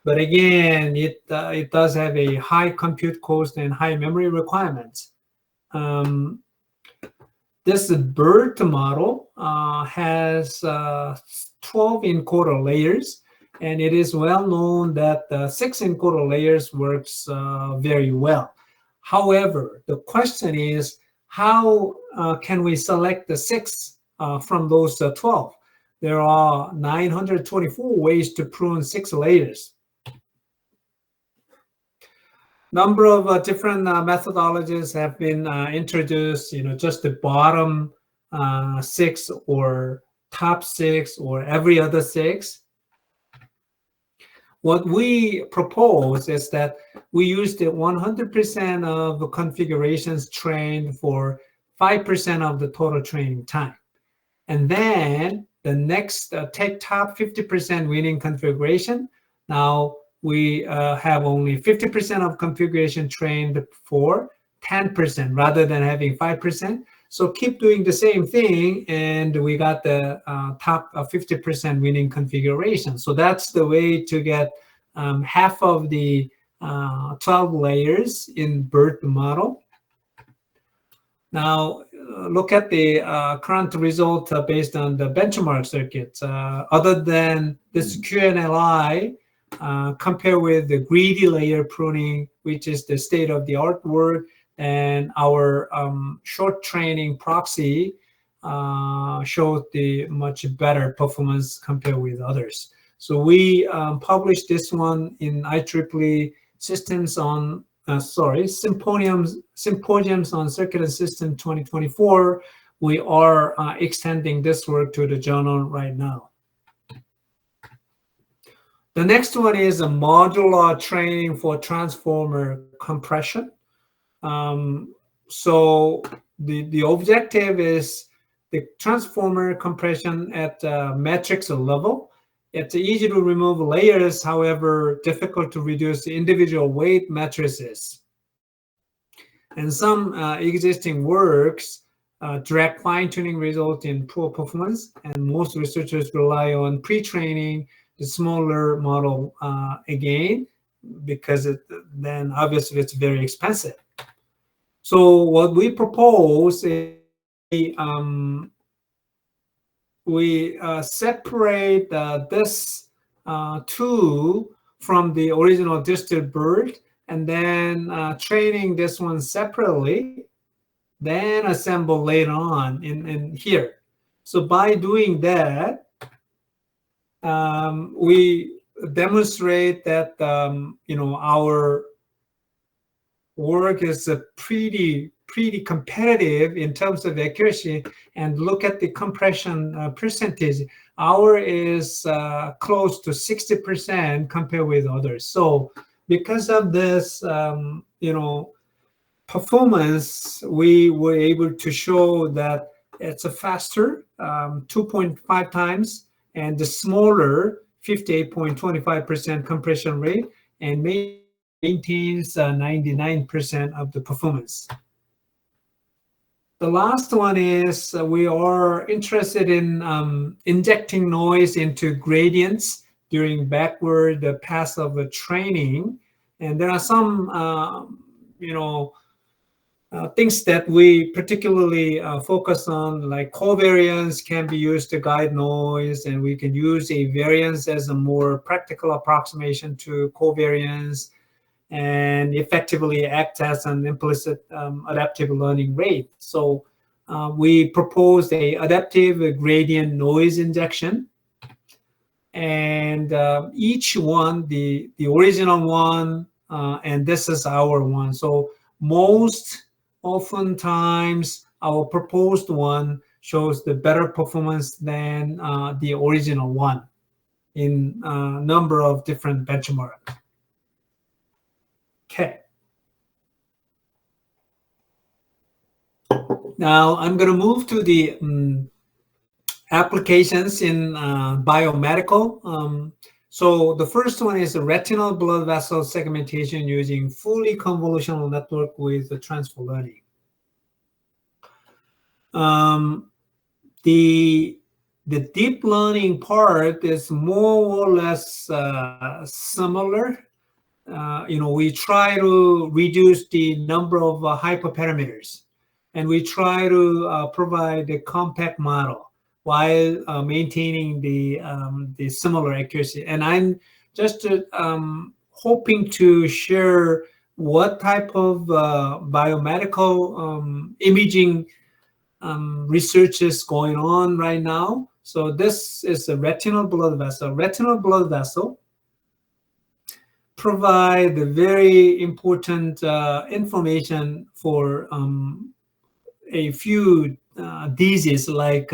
But again, it does have a high compute cost and high memory requirements. This BERT model has 12 encoder layers, and it is well known that 6 encoder layers works very well. However, the question is, how can we select the 6 from those 12? There are 924 ways to prune 6 layers. Number of different methodologies have been introduced, just the bottom 6 or top 6 or every other 6. What we propose is that we use the 100% of the configurations trained for 5% of the total training time. And then the next take top 50% winning configuration. Now we have only 50% of configuration trained for 10% rather than having 5%. So keep doing the same thing, and we got the top 50% winning configuration. So that's the way to get half of the 12 layers in BERT model. Now, look at the current result based on the benchmark circuits. Other than this QNLI, compare with the greedy layer pruning, which is the state-of-the-art work, and our short training proxy showed the much better performance compared with others. So we published this one in IEEE Systems on Symposiums on Circuit and System 2024. We are extending this work to the journal right now. The next one is a modular training for transformer compression. So the objective is the transformer compression at matrix level. It's easy to remove layers, however, difficult to reduce individual weight matrices. And some existing works, direct fine-tuning result in poor performance, and most researchers rely on pre-training the smaller model again, because then obviously it's very expensive. So what we propose is we separate this two from the original distilled BERT, and then training this one separately, then assemble later on in here. So by doing that, we demonstrate that our work is pretty competitive in terms of accuracy. And look at the compression percentage. Our is close to 60% compared with others. So because of this, performance, we were able to show that it's a faster 2.5 times, and the smaller 58.25% compression rate, and maintains 99% of the performance. The last one is we are interested in injecting noise into gradients during backward pass of the training. And there are some, things that we particularly focus on, like covariance can be used to guide noise, and we can use a variance as a more practical approximation to covariance, and effectively act as an implicit adaptive learning rate. So we proposed a adaptive gradient noise injection, and each one, the original one, and this is our one. So most oftentimes our proposed one shows the better performance than the original one in a number of different benchmarks. Okay. Now I'm going to move to the applications in biomedical. So the first one is the retinal blood vessel segmentation using fully convolutional network with the transfer learning. The deep learning part is more or less similar. We try to reduce the number of hyperparameters. and we try to provide a compact model while maintaining the similar accuracy. And I'm just hoping to share what type of biomedical imaging research is going on right now. So this is a retinal blood vessel. Retinal blood vessel provide very important information for a few diseases like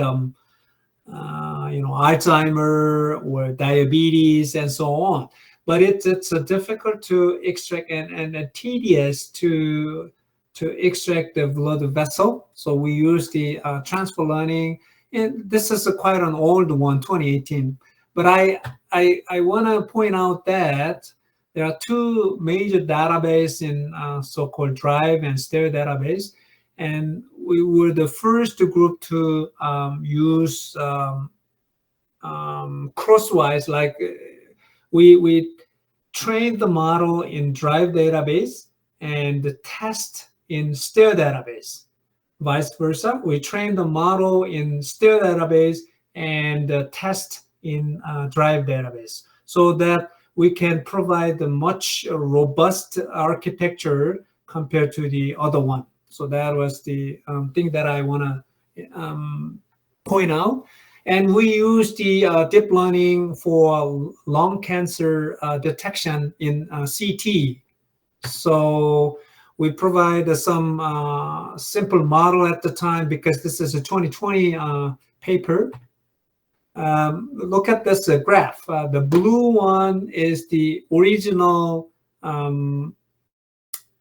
Alzheimer or diabetes and so on. But it's difficult to extract and tedious to extract the blood vessel. So we use the transfer learning, and this is quite an old one, 2018. But I want to point out that there are two major databases in so-called Drive and Stereo database, and we were the first group to use crosswise. Like we trained the model in Drive database and the test in Stereo database. Vice versa, we trained the model in Stereo database and test in Drive database, so that we can provide a much robust architecture compared to the other one. So that was the thing that I want to point out. And we use the deep learning for lung cancer detection in CT. So we provide some simple model at the time, because this is a 2020 paper. Look at this graph. The blue one is the original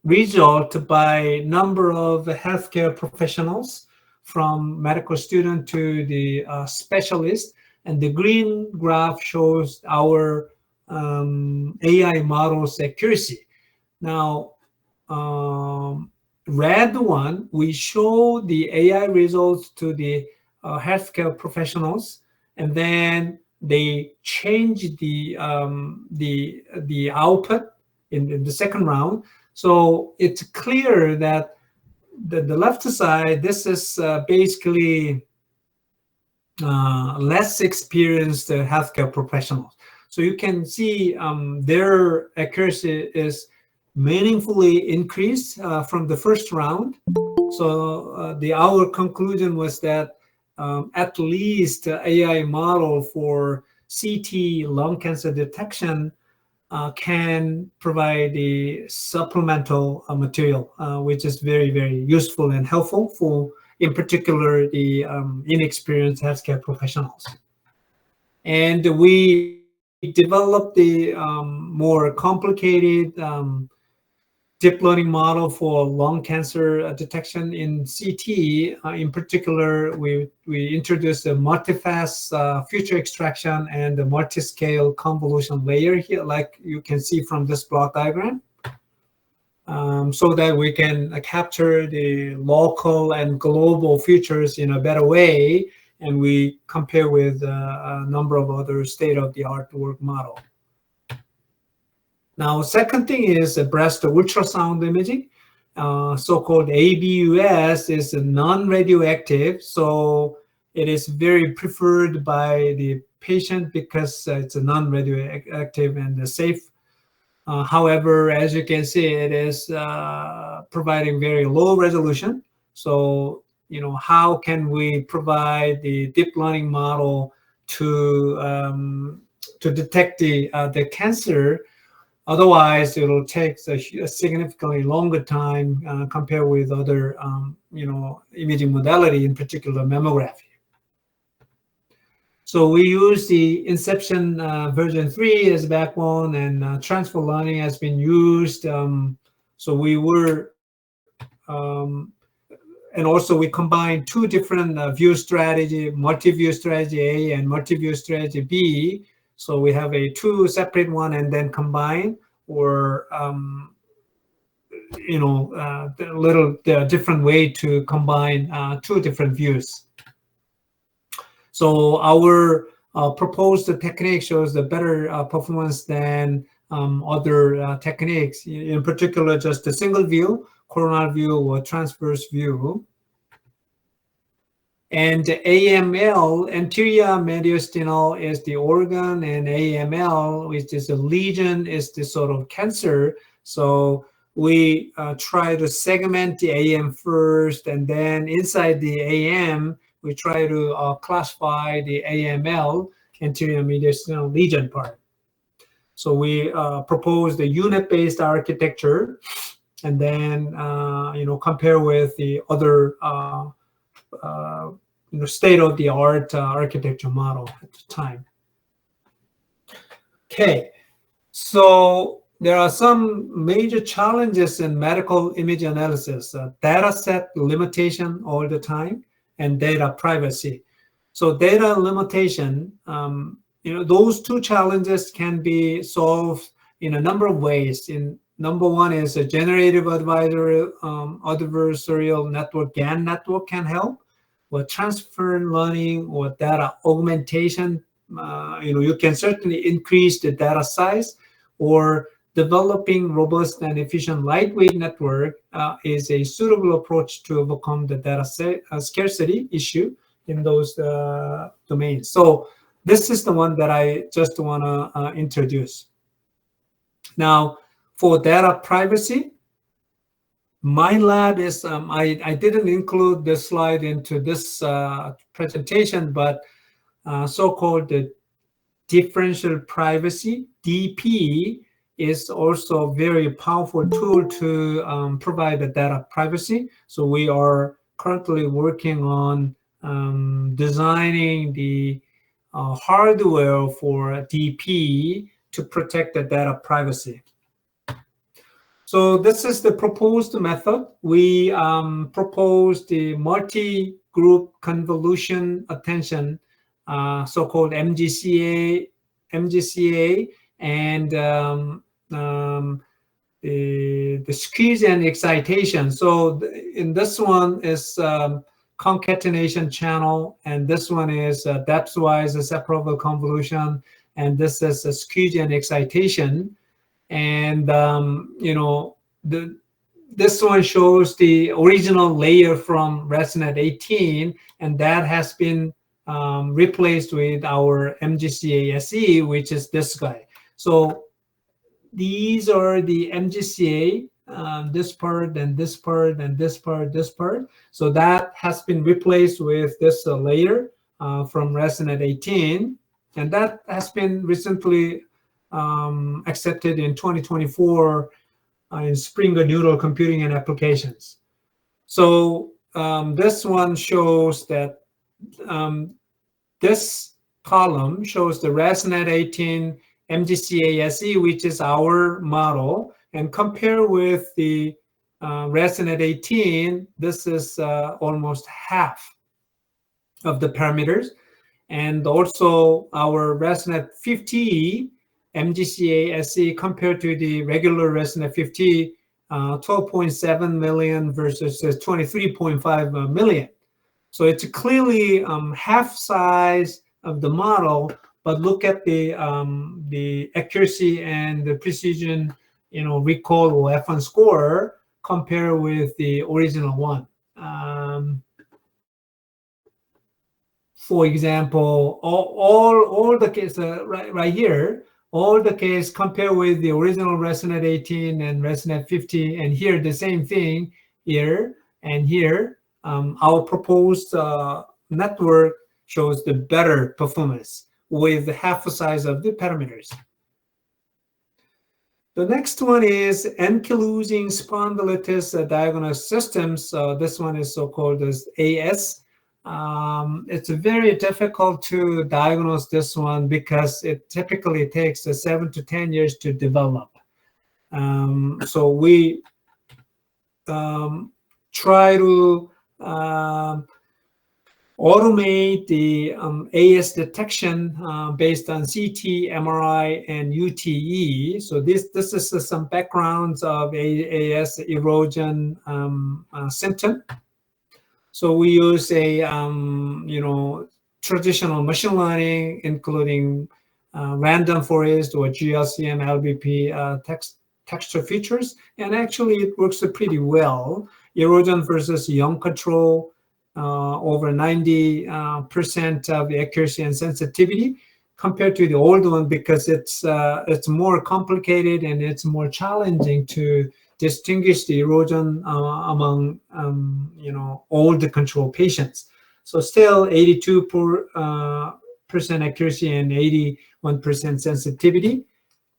result by number of healthcare professionals, from medical student to the specialist, and the green graph shows our AI model's accuracy. Now, red one, we show the AI results to the healthcare professionals, and then they change the output in the second round. So it's clear that the left side, this is basically less experienced healthcare professionals. So you can see their accuracy is meaningfully increased from the first round. So our conclusion was that at least AI model for CT lung cancer detection can provide the supplemental material, which is very, very useful and helpful for, in particular, the inexperienced healthcare professionals. And we developed the more complicated deep learning model for lung cancer detection in CT. In particular, we introduced a multi-phase feature extraction and the multi-scale convolution layer here, like you can see from this block diagram, so that we can capture the local and global features in a better way, and we compare with a number of other state-of-the-art work model. Now, second thing is breast ultrasound imaging. So-called ABUS is non-radioactive, so it is very preferred by the patient because it's a non-radioactive and safe. However, as you can see, it is providing very low resolution. So, how can we provide the deep learning model to detect the cancer? Otherwise, it'll take a significantly longer time compared with other, imaging modality, in particular mammography. So we use the Inception version 3 as backbone, and transfer learning has been used. So we were, and also we combined two different view strategy, multi-view strategy A and multi-view strategy B. So we have a two separate one and then combine, or the different way to combine two different views. So our proposed technique shows the better performance than other techniques, in particular just a single view, coronal view or transverse view. And AML, anterior mediastinal, is the organ, and AML, which is a lesion, is the sort of cancer. So we try to segment the AM first, and then inside the AM, we try to classify the AML, anterior mediastinal lesion part. So we propose the unit-based architecture, and then compare with the other state-of-the-art architecture model at the time. Okay, so there are some major challenges in medical image analysis: data set limitation all the time, and data privacy. So data limitation, those two challenges can be solved in a number of ways. Number one is a generative adversarial network, GAN network, can help. Or transfer learning or data augmentation, you can certainly increase the data size, or developing robust and efficient lightweight network is a suitable approach to overcome the data scarcity issue in those domains. So this is the one that I just want to introduce. Now, for data privacy, my lab is, I didn't include this slide into this presentation, but so-called the differential privacy, DP, is also a very powerful tool to provide the data privacy. So we are currently working on designing the hardware for DP to protect the data privacy. So this is the proposed method. We proposed the multi-group convolution attention, so-called MGCA, and the squeeze and excitation. So in this one is concatenation channel, and this one is depth-wise separable convolution, and this is a squeeze and excitation. And this one shows the original layer from ResNet 18, and that has been replaced with our MGCA SE, which is this guy. So these are the MGCA, this part and this part and this part, this part. So that has been replaced with this layer from ResNet 18, and that has been recently accepted in 2024 in Springer Neural Computing and Applications. So this one shows that this column shows the ResNet 18 MGCA SE, which is our model, and compare with the ResNet 18, this is almost half of the parameters. And also our ResNet 50 MGCA SE compared to the regular ResNet 50, 12.7 million versus 23.5 million. So it's clearly half size of the model, but look at the accuracy and the precision, recall or F1 score compare with the original one. For example, all the case right here, all the case compare with the original ResNet 18 and ResNet 50, and here the same thing here and here. Our proposed network shows the better performance with half the size of the parameters. The next one is ankylosing spondylitis diagnostic systems. This one is so-called as AS. It's very difficult to diagnose this one because it typically takes 7 to 10 years to develop. So we try to automate the AS detection based on CT, MRI, and UTE. So this is some backgrounds of AS erosion symptom. So we use a traditional machine learning, including random forest or GLCM, LBP texture features, and actually it works pretty well. Erosion versus young control, over 90% of the accuracy and sensitivity compared to the old one, because it's more complicated and it's more challenging to distinguish the erosion among old control patients. So still 82% accuracy and 81% sensitivity.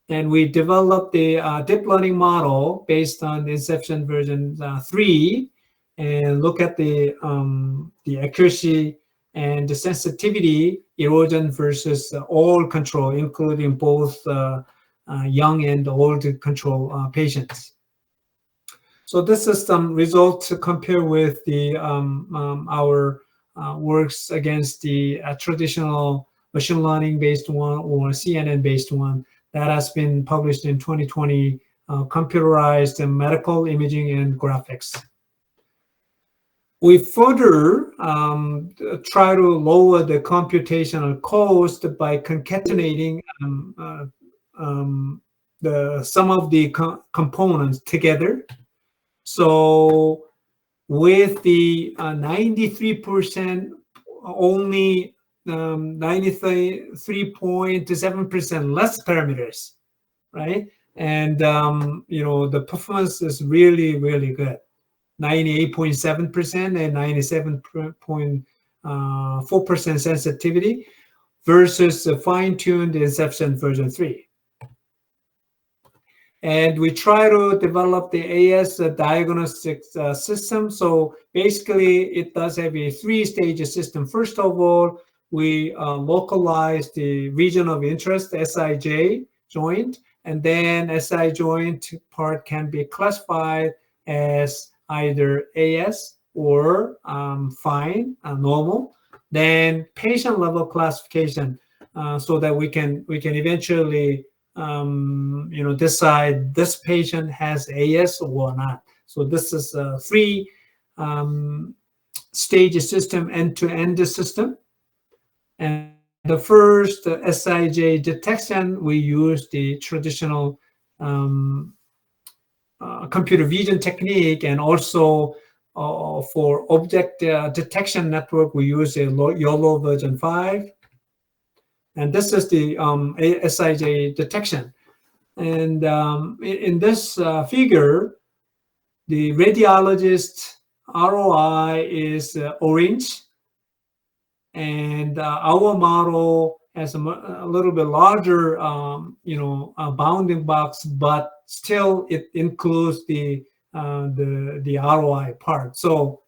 And we developed the deep learning model based on Inception version 3, and look at the accuracy and the sensitivity erosion versus all control, including both young and old control patients. So this is some results to compare with the our works against the traditional machine learning based one or CNN based one that has been published in 2020, computerized medical imaging and graphics. We further try to lower the computational cost by concatenating some of the components together. So with the 93%, only 93.7% less parameters, right? And the performance is really, really good. 98.7% and 97.4% sensitivity versus the fine-tuned Inception version 3. And we try to develop the AS diagnostic system. So basically, it does have a 3-stage system. First of all, we localize the region of interest, SIJ joint, and then SI joint part can be classified as either AS or fine, normal. Then patient level classification, so that we can eventually decide this patient has AS or not. So this is a 3-stage system, end-to-end system. And the first SIJ detection, we use the traditional computer vision technique, and also for object detection network, we use a YOLO version 5. And this is the SIJ detection. And in this figure, the radiologist ROI is orange, and our model has a little bit larger, bounding box, but still it includes the ROI part. So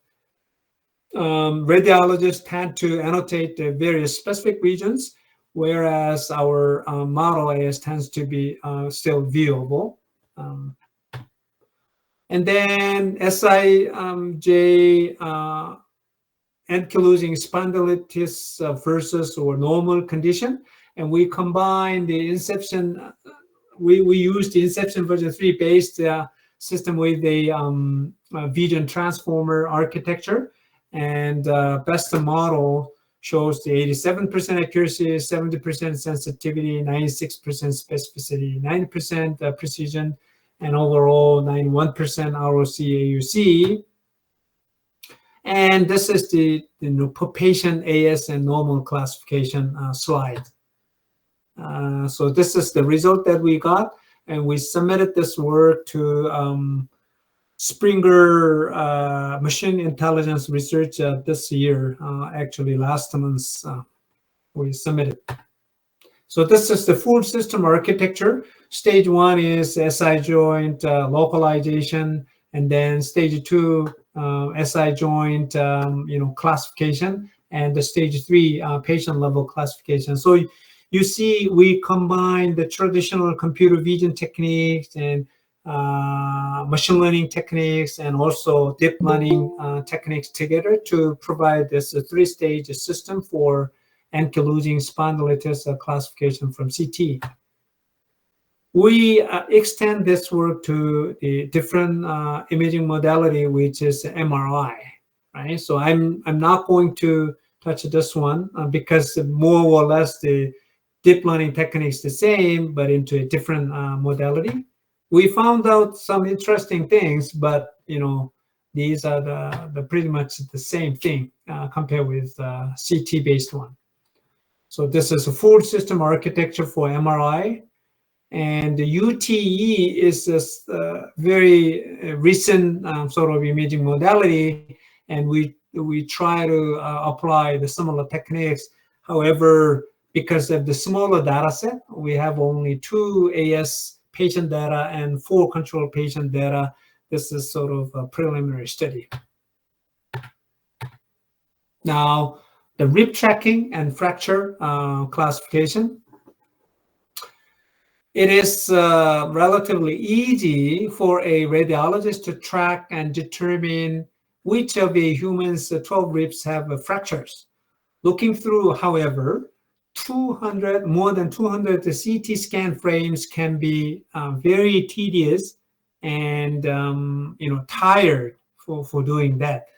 radiologists tend to annotate the various specific regions, whereas our model AS tends to be still viewable. And then SIJ ankylosing spondylitis versus or normal condition. And we combine the Inception, we use the Inception version 3 based system with a vision transformer architecture. And best model shows the 87% accuracy, 70% sensitivity, 96% specificity, 90% precision, and overall 91% ROC AUC. And this is the per patient AS and normal classification slide. So this is the result that we got, and we submitted this work to Springer Machine Intelligence Research this year. Actually, last month we submitted. So this is the full system architecture. Stage 1 is SI joint localization, and then stage 2 SI joint classification, and the stage 3 patient level classification. So you see, we combine the traditional computer vision techniques and machine learning techniques and also deep learning techniques together to provide this 3-stage system for ankylosing spondylitis classification from CT. We extend this work to the different imaging modality, which is MRI, right? So I'm not going to touch this one because more or less the deep learning technique is the same, but into a different modality. We found out some interesting things, but these are the pretty much the same thing compared with CT-based one. So this is a full system architecture for MRI. And the UTE is a very recent sort of imaging modality, and we try to apply the similar techniques. However, because of the smaller data set, we have only 2 AS patient data and 4 control patient data. This is sort of a preliminary study. Now, the rib tracking and fracture classification. It is relatively easy for a radiologist to track and determine which of a human's 12 ribs have fractures. Looking through, however, more than 200 CT scan frames can be very tedious and tired for doing that.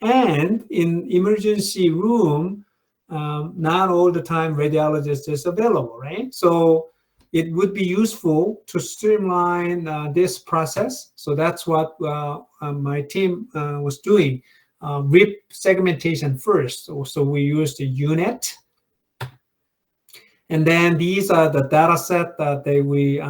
And in emergency room, not all the time radiologist is available, right? So it would be useful to streamline this process. So that's what my team was doing. Rib segmentation first. So we used the UNET. And then these are the data set that we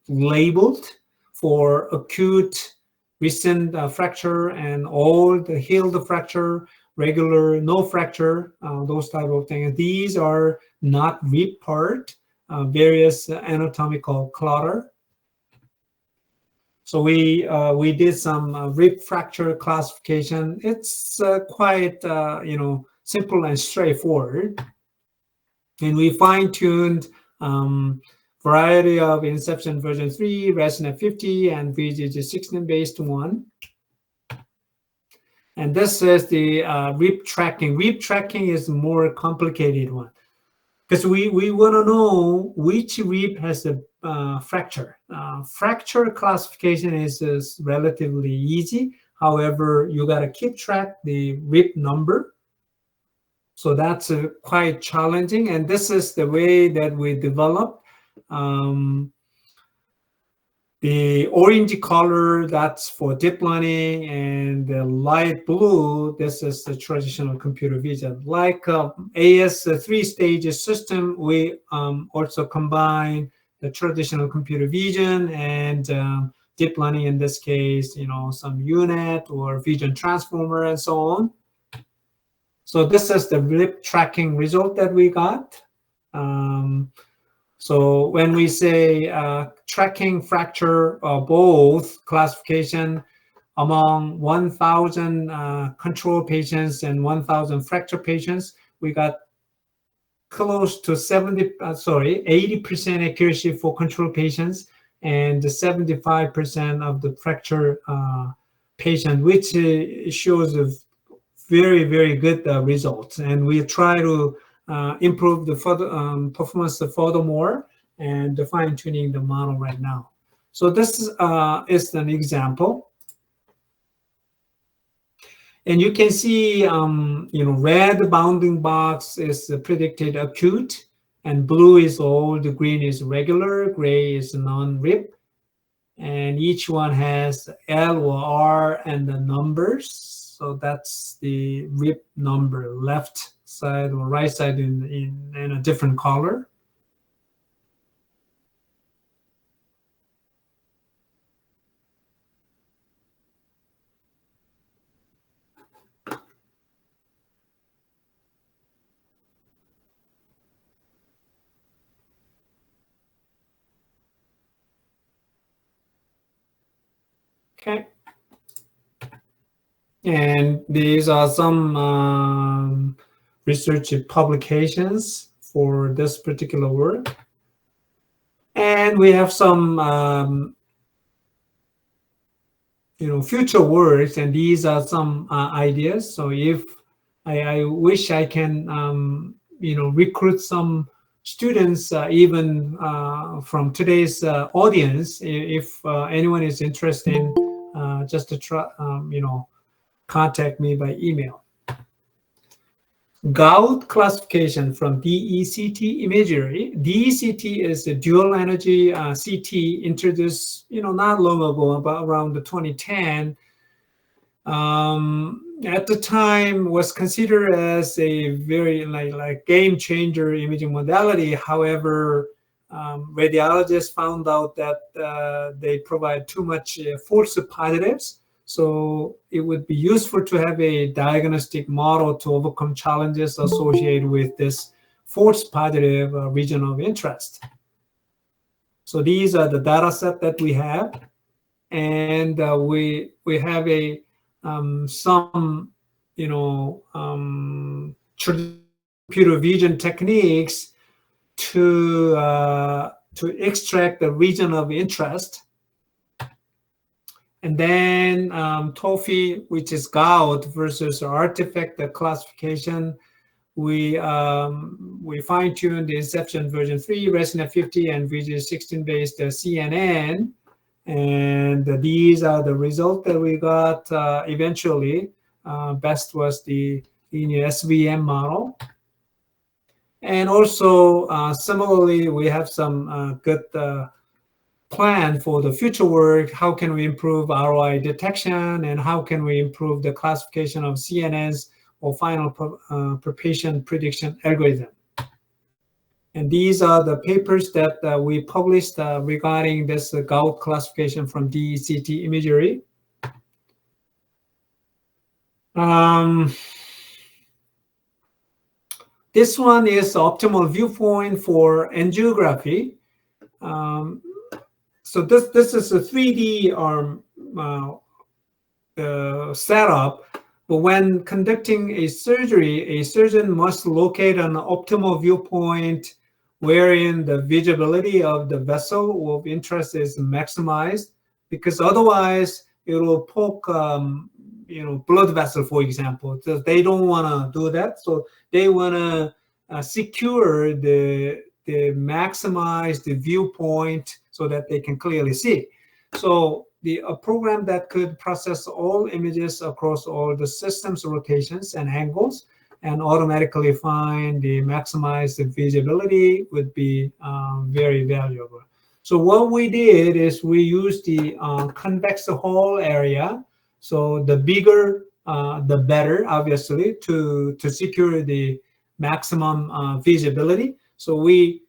labeled for acute, recent fracture and all the healed fracture, regular, no fracture, those type of things. These are not rib part. Various anatomical clutter. So we did some rib fracture classification. It's quite simple and straightforward. And we fine-tuned variety of Inception version 3, ResNet 50, and VGG 16 based one. And this is the rib tracking. Rib tracking is a more complicated one, because we want to know which rib has a fracture. Fracture classification is relatively easy. However, you got to keep track the rib number. So that's quite challenging. And this is the way that we develop. The orange color, that's for deep learning, and the light blue, this is the traditional computer vision. Like AS 3-stage system, we also combine the traditional computer vision and deep learning, in this case, some UNET or vision transformer and so on. So this is the rib tracking result that we got. So when we say tracking fracture, both classification among 1,000 control patients and 1,000 fracture patients, we got close to 80% accuracy for control patients and 75% of the fracture patient, which shows a very, very good results. And we try to improve the performance furthermore and fine-tuning the model right now. So this is an example. And you can see, red bounding box is predicted acute, and blue is old, green is regular, gray is non-rib. And each one has L or R and the numbers. So that's the rib number, left side or right side in a different color. Okay. And these are some research publications for this particular work. And we have some, future works, and these are some ideas. So if I wish I can, recruit some students, even from today's audience, if anyone is interested, just to try, contact me by email. Gout classification from DECT imagery. DECT is a dual energy CT introduced, not long ago, about around 2010. At the time was considered as a very like game changer imaging modality. However, radiologists found out that they provide too much false positives. So it would be useful to have a diagnostic model to overcome challenges associated with this false positive region of interest. So these are the data set that we have, and we have a some computer vision techniques to extract the region of interest. And then TOFI, which is gout versus artifact classification. We fine-tuned the Inception version 3, ResNet 50, and VG 16-based CNN. And these are the results that we got eventually. Best was the linear SVM model. And also, similarly, we have some good plan for the future work. How can we improve ROI detection, and how can we improve the classification of CNNs or final per patient prediction algorithm? And these are the papers that we published regarding this gout classification from DECT imagery. This one is optimal viewpoint for angiography. So this is a 3D setup. But when conducting a surgery, a surgeon must locate an optimal viewpoint wherein the visibility of the vessel of interest is maximized, because otherwise it will poke, blood vessel, for example. So they don't want to do that. So they want to secure the maximize the viewpoint so that they can clearly see. So a program that could process all images across all the systems, rotations, and angles, and automatically find the maximized visibility would be very valuable. So what we did is we used the convex hull area. So the bigger, the better, obviously, to secure the maximum visibility. So we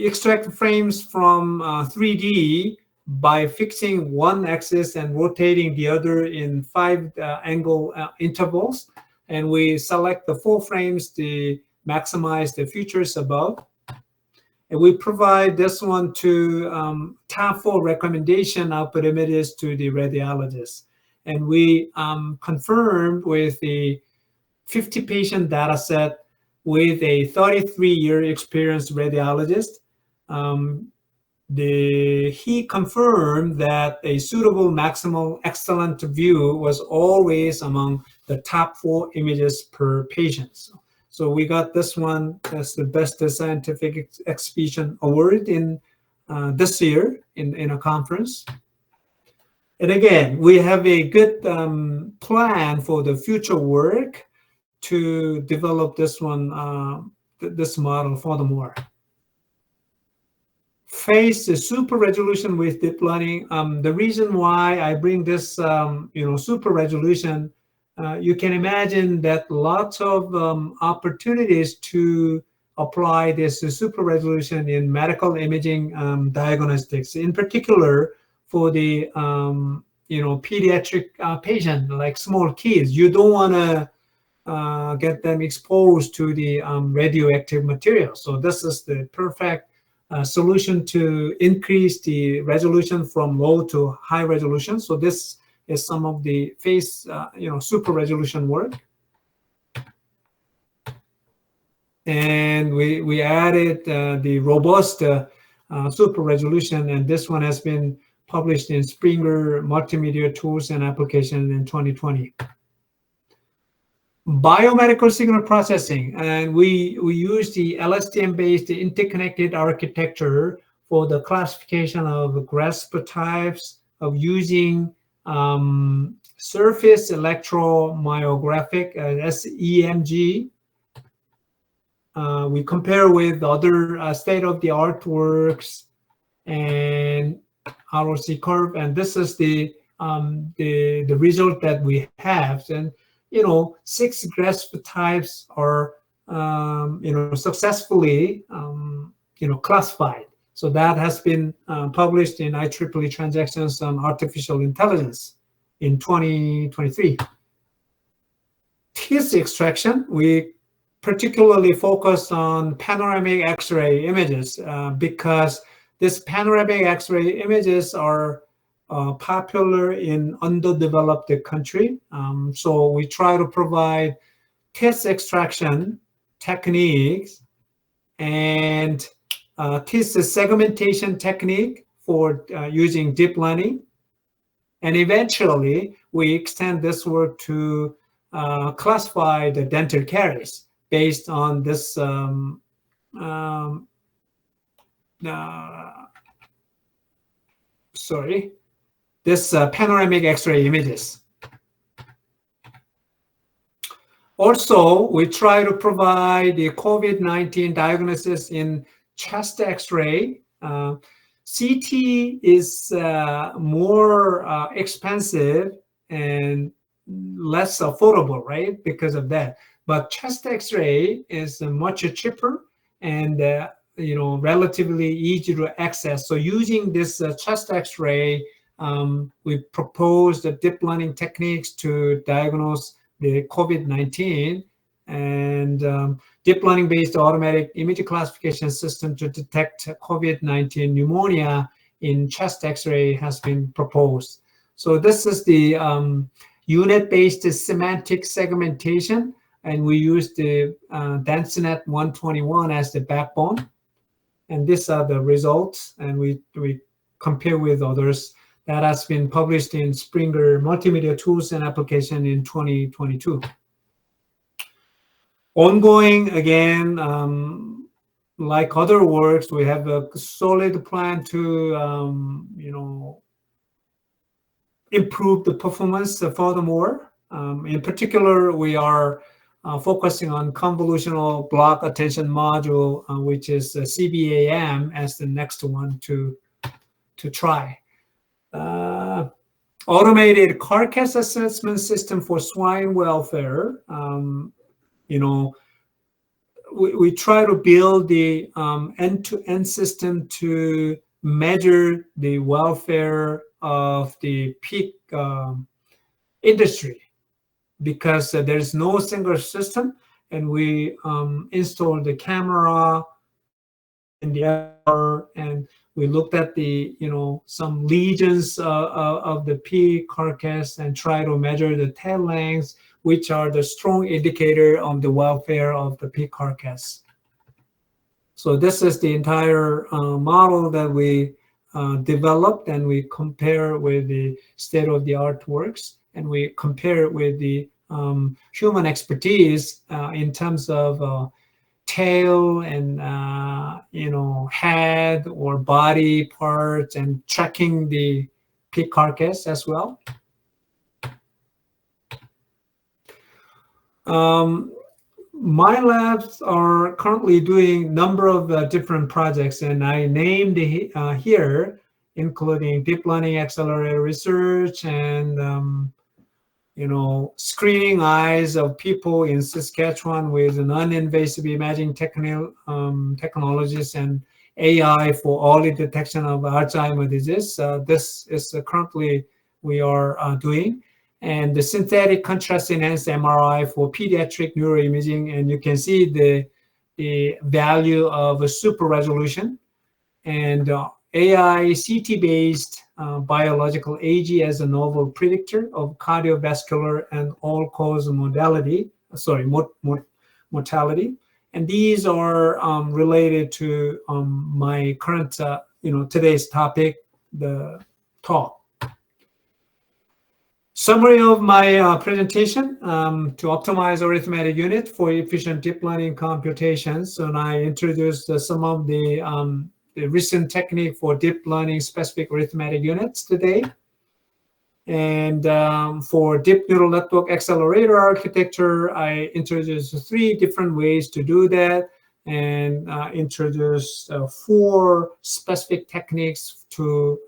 extract frames from 3D by fixing one axis and rotating the other in 5 angle intervals. And we select the 4 frames to maximize the features above. And we provide this one to top 4 recommendation output images to the radiologist. And we confirmed with the 50 patient data set with a 33-year experienced radiologist. He confirmed that a suitable maximal excellent view was always among the top 4 images per patient. So we got this one as the best scientific exhibition award in this year in a conference. And again, we have a good plan for the future work to develop this one, this model furthermore. Face the super resolution with deep learning. The reason why I bring this, super resolution, you can imagine that lots of opportunities to apply this super resolution in medical imaging diagnostics, in particular for the pediatric patient, like small kids. You don't want to get them exposed to the radioactive material. So this is the perfect solution to increase the resolution from low to high resolution. So this is some of the face, super resolution work. And we added the robust super resolution, and this one has been published in Springer Multimedia Tools and Application in 2020. Biomedical signal processing, and we use the LSTM-based interconnected architecture for the classification of grasp types of using surface electromyographic SEMG. We compare with other state-of-the-art works and ROC curve, and this is the the result that we have. And 6 grasp types are successfully classified. So that has been published in IEEE Transactions on Artificial Intelligence in 2023. Teeth extraction, we particularly focus on panoramic X-ray images because these panoramic X-ray images are popular in underdeveloped country. So we try to provide teeth extraction techniques and teeth segmentation technique for using deep learning. And eventually, we extend this work to classify the dental caries based on this panoramic X-ray images. Also, we try to provide the COVID-19 diagnosis in chest X-ray. CT is more expensive and less affordable, right? Because of that. But chest X-ray is much cheaper and relatively easy to access. So using this chest X-ray, we propose the deep learning techniques to diagnose the COVID-19 and deep learning-based automatic image classification system to detect COVID-19 pneumonia in chest X-ray has been proposed. So this is the unit-based semantic segmentation, and we use the DenseNet 121 as the backbone. And these are the results, and we compare with others. That has been published in Springer Multimedia Tools and Application in 2022. Ongoing, again, like other works, we have a solid plan to, improve the performance furthermore. In particular, we are focusing on convolutional block attention module, which is CBAM, as the next one to try. Automated carcass assessment system for swine welfare. We try to build the end-to-end system to measure the welfare of the pig industry, because there's no single system, and we installed the camera in the air, and we looked at the some lesions of the pig carcass and try to measure the tail lengths, which are the strong indicator of the welfare of the pig carcass. So this is the entire model that we developed, and we compare with the state-of-the-art works, and we compare it with the human expertise in terms of tail and head or body parts, and tracking the pig carcass as well. My labs are currently doing a number of different projects, and I named here, including deep learning accelerator research and screening eyes of people in Saskatchewan with non-invasive imaging technologies and AI for early detection of Alzheimer's disease. This is currently we are doing. And the synthetic contrast enhanced MRI for pediatric neuroimaging, and you can see the value of a super resolution, and AI CT-based biological AG as a novel predictor of cardiovascular and all-cause mortality. And these are related to my current, today's topic, the talk. Summary of my presentation: to optimize arithmetic unit for efficient deep learning computations. And I introduced some of the recent technique for deep learning specific arithmetic units today. And for deep neural network accelerator architecture, I introduced 3 different ways to do that, and introduced 4 specific techniques to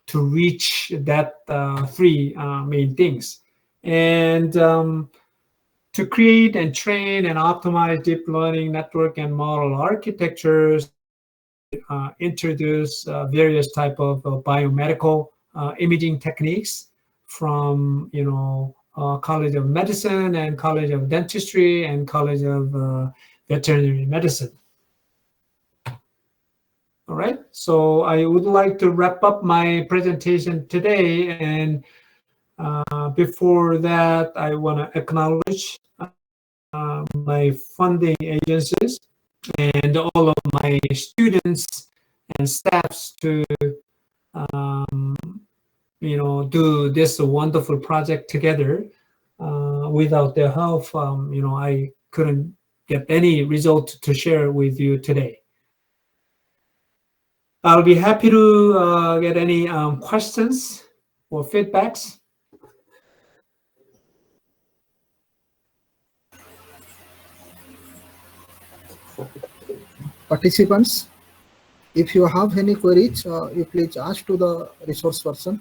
to reach that three main things. And to create and train and optimize deep learning network and model architectures, introduce various type of biomedical imaging techniques from College of Medicine and College of Dentistry and College of Veterinary Medicine. All right, so I would like to wrap up my presentation today, and before that, I want to acknowledge my funding agencies and all of my students and staffs to do this wonderful project together. Without their help, I couldn't get any result to share with you today. I'll be happy to get any questions or feedbacks. Participants, if you have any queries, you please ask to the resource person.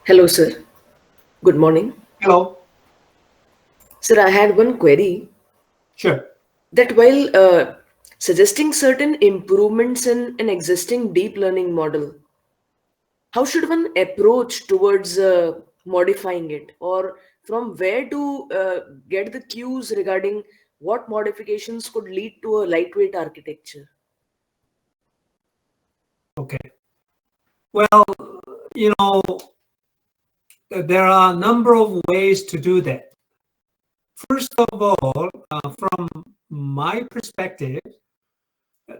Hello, sir. Good morning. Hello. Sir, I had one query. Sure. That while suggesting certain improvements in an existing deep learning model, how should one approach towards modifying it? Or from where to get the cues regarding what modifications could lead to a lightweight architecture? Okay. Well, there are a number of ways to do that. First of all, from my perspective,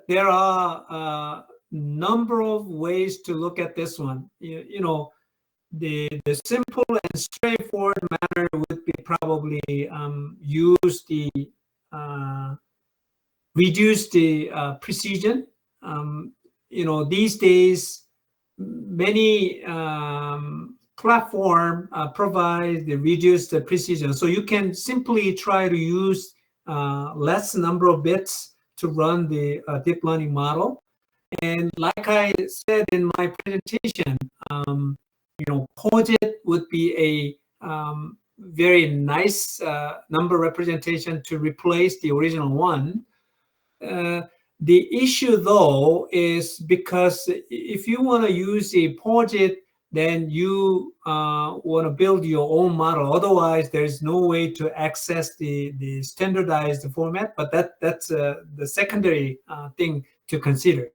there are a number of ways to look at this one. The simple and straightforward manner would be probably reduce the precision. These days, many platform provides the reduced precision. So you can simply try to use less number of bits to run the deep learning model. And like I said in my presentation, POSIT would be a very nice number representation to replace the original one. The issue, though, is because if you want to use a POSIT, then you want to build your own model. Otherwise, there's no way to access the standardized format. But that's the secondary thing to consider.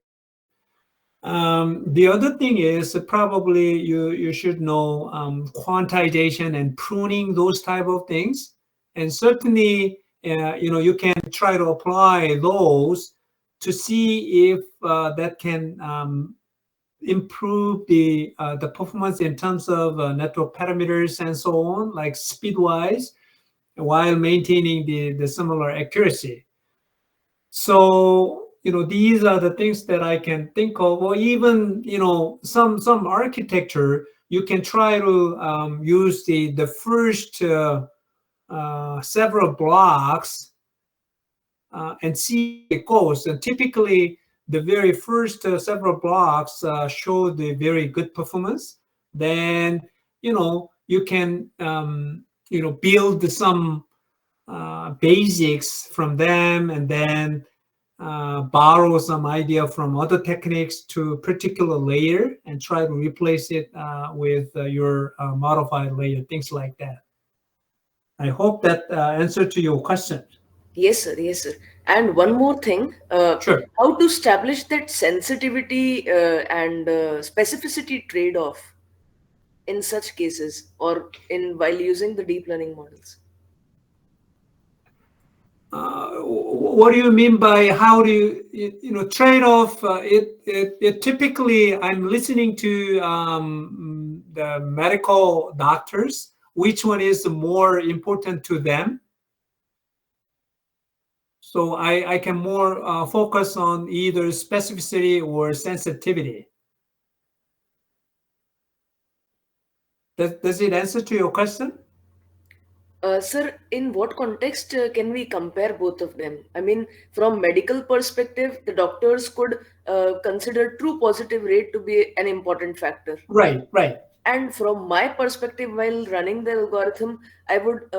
The other thing is probably you should know quantization and pruning, those type of things. And certainly, you can try to apply those to see if that can improve the performance in terms of network parameters and so on, like speed-wise, while maintaining the similar accuracy. So, these are the things that I can think of. Or even, some architecture, you can try to use the first several blocks and see it goes. And typically, the very first several blocks show the very good performance. Then, you can, build some basics from them, and then borrow some idea from other techniques to particular layer and try to replace it with your modified layer, things like that. I hope that answered to your question. Yes, sir. Yes, sir. And one more thing, Sure. how to establish that sensitivity and specificity trade-off in such cases, or while using the deep learning models? What do you mean by how do you trade-off? It typically, I'm listening to the medical doctors, which one is more important to them. So I can more focus on either specificity or sensitivity. Does it answer to your question? Sir, in what context can we compare both of them? I mean, from medical perspective, the doctors could consider true positive rate to be an important factor. Right, right. And from my perspective, while running the algorithm, I would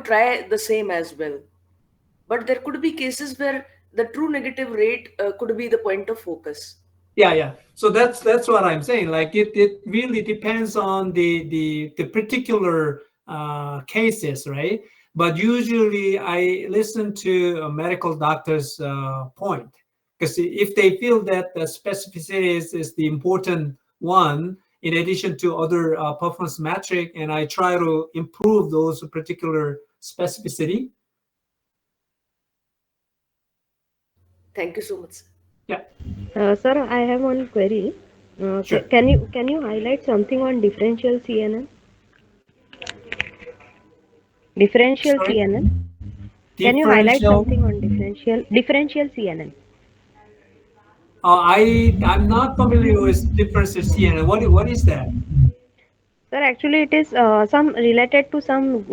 try the same as well. But there could be cases where the true negative rate could be the point of focus. Yeah, yeah. So that's what I'm saying. Like it really depends on the particular cases, right? But usually I listen to a medical doctor's point, because if they feel that the specificity is the important one in addition to other performance metric, and I try to improve those particular specificity. Thank you so much, sir. Yeah, Sir, I have one query. sure. Can you highlight something on differential CNN? Differential Sorry, CNN. Can you highlight differential. something on differential CNN? I'm not familiar with differences here. And what is that? Sir, actually it is some related to some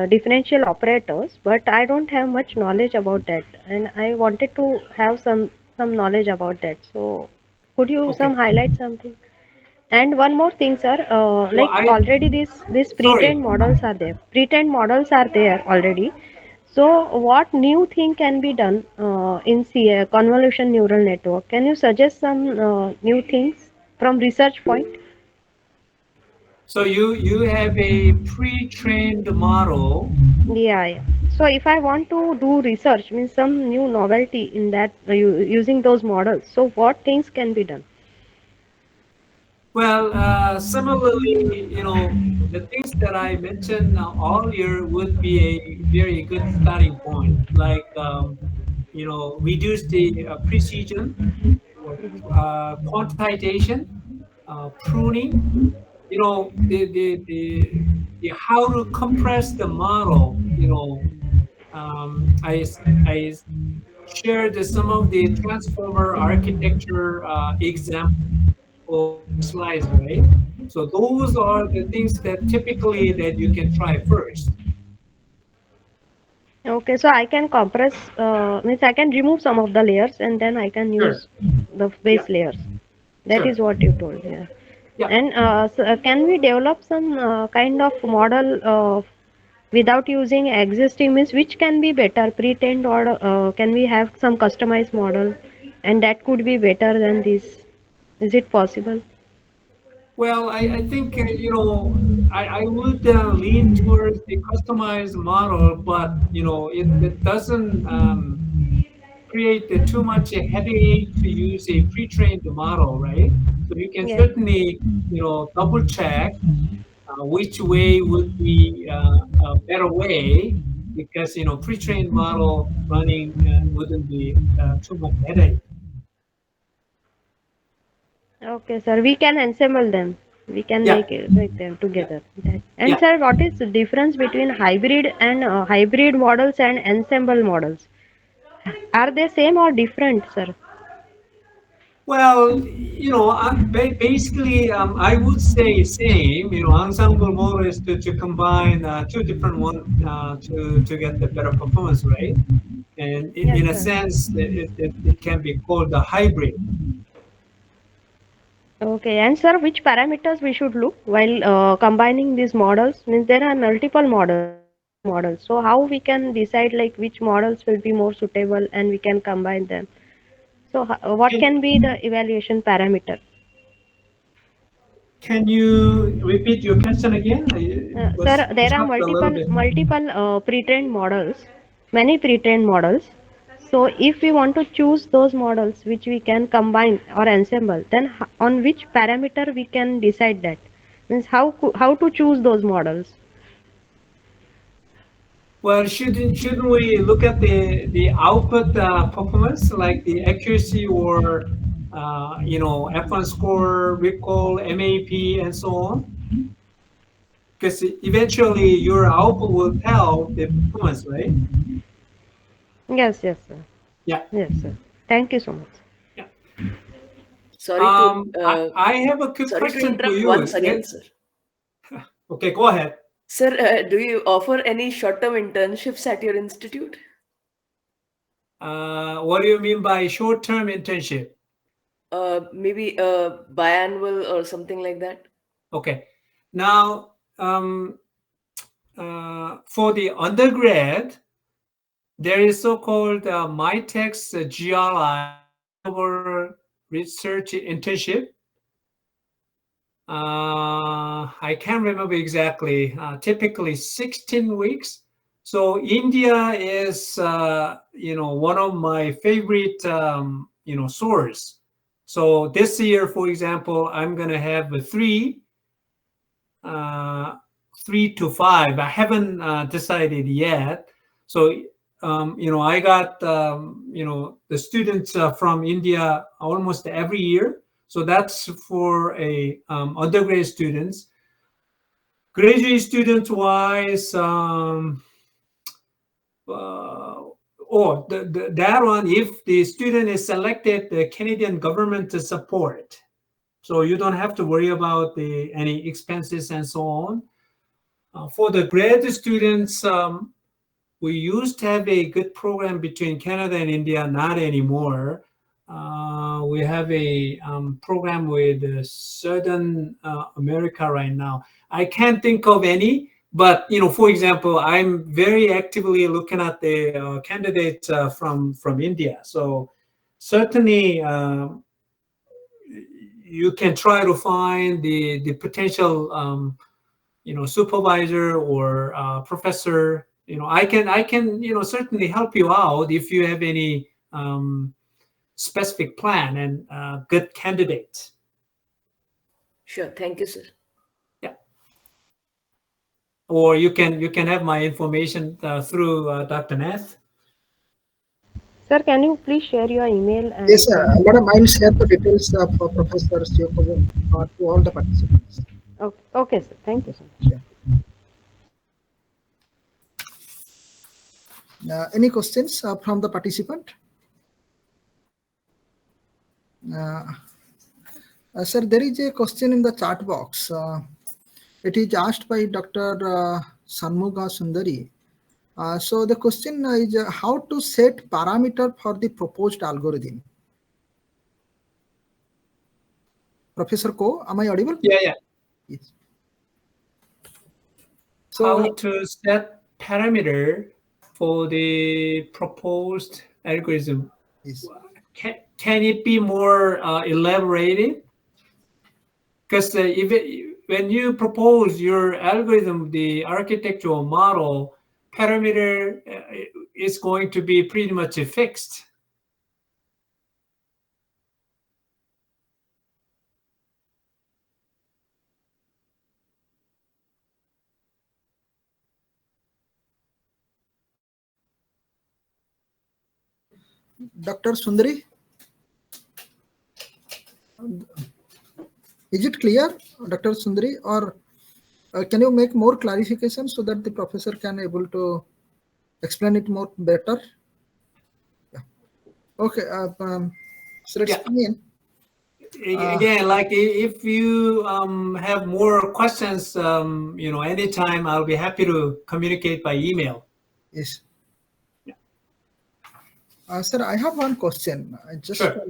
differential operators, but I don't have much knowledge about that, and I wanted to have some knowledge about that. So, could you Okay. some highlight something? And one more thing, sir, Well, like already this sorry. pre-trained models are there. Pre-trained models are there already. So, what new thing can be done in convolution neural network? Can you suggest some new things from research point? So you have a pre-trained model. Yeah, yeah. So, if I want to do research, means some new novelty in that using those models. So, what things can be done? Well, similarly, the things that I mentioned earlier would be a very good starting point. Like, reduce the precision, quantization, pruning. The how to compress the model. I shared some of the transformer architecture example or slides, right? So those are the things that typically that you can try first. Okay, so I can compress, means I can remove some of the layers and then I can Sure. use the Yeah. base layers. That Sure. is what you told, yeah. Yeah. And can we develop some kind of model without using existing, means which can be better, pre-trained, or can we have some customized model and that could be better than this? Is it possible? Well, I think I would lean towards the customized model, but it doesn't create too much a headache to use a pre-trained model, right? So you can Yeah. certainly double check which way would be a better way, because pre-trained model running wouldn't be too much headache. Okay, sir. We can ensemble them. We can Yeah, make them yeah, together. And yeah. sir, what is the difference between hybrid models and ensemble models? Are they same or different, sir? Well, basically, I would say same. Ensemble model is to combine two different one to get the better performance, right? And Yes, in a sir. sense, it can be called a hybrid. Okay, and sir, which parameters we should look while combining these models? Means there are multiple models, hybrid models. So how we can decide like which models will be more suitable and we can combine them? So what Can can be the evaluation parameter? can you repeat your question again? It was Sir, there are chopped a little bit. multiple pre-trained models, many pre-trained models. So if we want to choose those models which we can combine or ensemble, then on which parameter we can decide that? Means how to choose those models? Well, shouldn't we look at the output performance, like the accuracy or F1 score, recall, MAP, and so on? Because eventually your output will tell the performance, right? Yes, yes, sir. Yeah, Yes, sir. Thank you so much. yeah. Sorry to I have a quick sorry to question for interrupt you. once again, sir. Okay, go ahead. Sir, do you offer any short-term internships at your institute? What do you mean by short-term internship? Maybe biannual or something like that? Okay. Now, for the undergrad, there is so-called MyTex GRI, Global Research Internship. I can't remember exactly. Typically 16 weeks. So India is, one of my favorite, source. So this year, for example, I'm going to have three to five. I haven't decided yet. So, I got, the students from India almost every year. So that's for a undergraduate students. Graduate students wise, that one, if the student is selected, the Canadian government to support. So you don't have to worry about any expenses and so on. For the grad students, we used to have a good program between Canada and India, not anymore. We have a program with Southern America right now. I can't think of any, but for example, I'm very actively looking at the candidates from India. So certainly, you can try to find the potential supervisor or professor. I can certainly help you out if you have any specific plan and good candidates. Sure. Thank you, sir. Yeah. Or you can have my information through Dr. Nath. Sir, can you please share your email? And Yes, madam, I will share the details of Professor Shivakumaran to all the participants. Okay, okay, sir. Thank you so much. Any questions from the participant? Sir, there is a question in the chat box. It is asked by Dr. Sanmuga Sundari. So the question is how to set parameter for the proposed algorithm. Professor Ko, am I audible? Yeah. Yes. So how to set parameter for the proposed algorithm? Yes. Can it be more elaborated? Because when you propose your algorithm, the architectural model, parameter is going to be pretty much fixed. Dr. Sundari, is it clear, Dr. Sundari, or can you make more clarification so that the professor can able to explain it more better? Yeah. Okay. So let's begin. Again, like if you have more questions, anytime, I'll be happy to communicate by email. Yes. Sir, I have one question. Sure.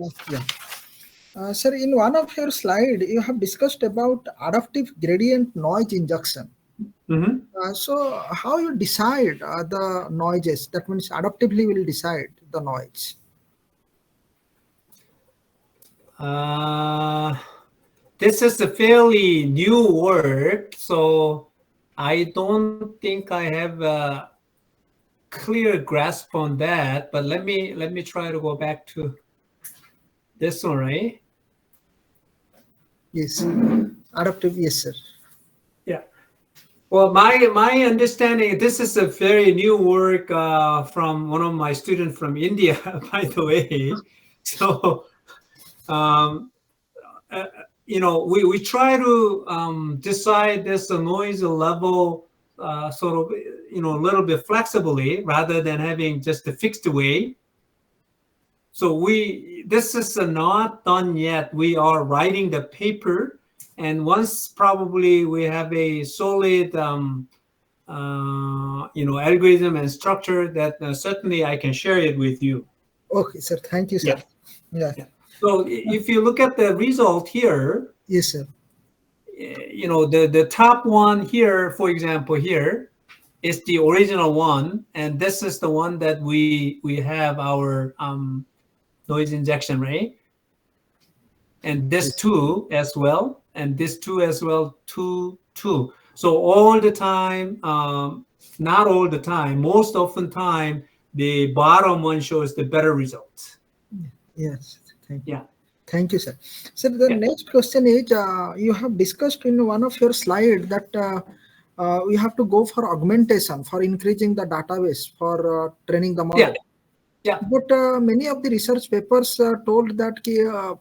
Sir, in one of your slides, you have discussed about adaptive gradient noise injection. Mm-hmm. So how you decide the noises? That means adaptively will decide the noise. This is a fairly new work, so I don't think I have a clear grasp on that. But let me try to go back to this one, right? Yes, adaptive. Yes, sir. Yeah. Well, my understanding, this is a very new work from one of my students from India, by the way. So, we try to decide this noise level sort of, a little bit flexibly rather than having just a fixed way. So this is not done yet. We are writing the paper, And once probably we have a solid algorithm and structure, that certainly I can share it with you. Okay, sir. Thank you, sir. Yeah. Yeah. So if you look at the result here, Yes, sir. The top one here, for example, here is the original one, and this is the one that we have our noise injection rate, and this two as well, and this two as well, two. So all the time, not all the time, most often time, the bottom one shows the better results. Yes. Thank you. Yeah. Thank you, sir. Sir, the next question is, you have discussed in one of your slide that we have to go for augmentation for increasing the database for training the model. Yeah. But many of the research papers told that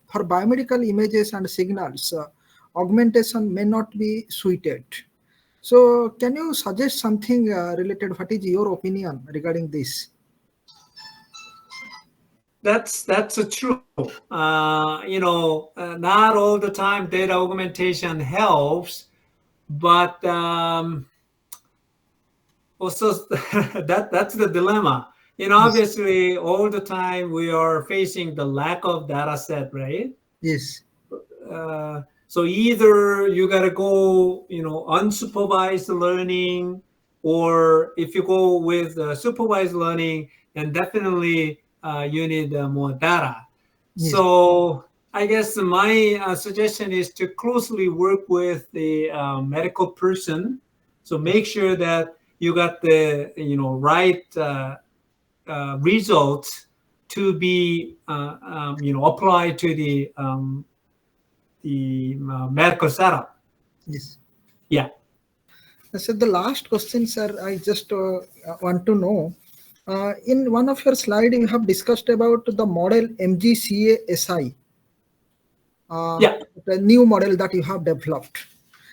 for biomedical images and signals, augmentation may not be suited. So can you suggest something related? What is your opinion regarding this? That's true. Not all the time data augmentation helps, but also that's the dilemma. Obviously, all the time we are facing the lack of data set, right? Yes. So either you got to go, unsupervised learning, or if you go with supervised learning, then definitely you need more data. Yes. So I guess my suggestion is to closely work with the medical person. So make sure that you got the right results to be applied to the medical setup. Yes. Yeah. So the last question, sir, I just want to know. In one of your slides, you have discussed about the model MGCASI. The new model that you have developed.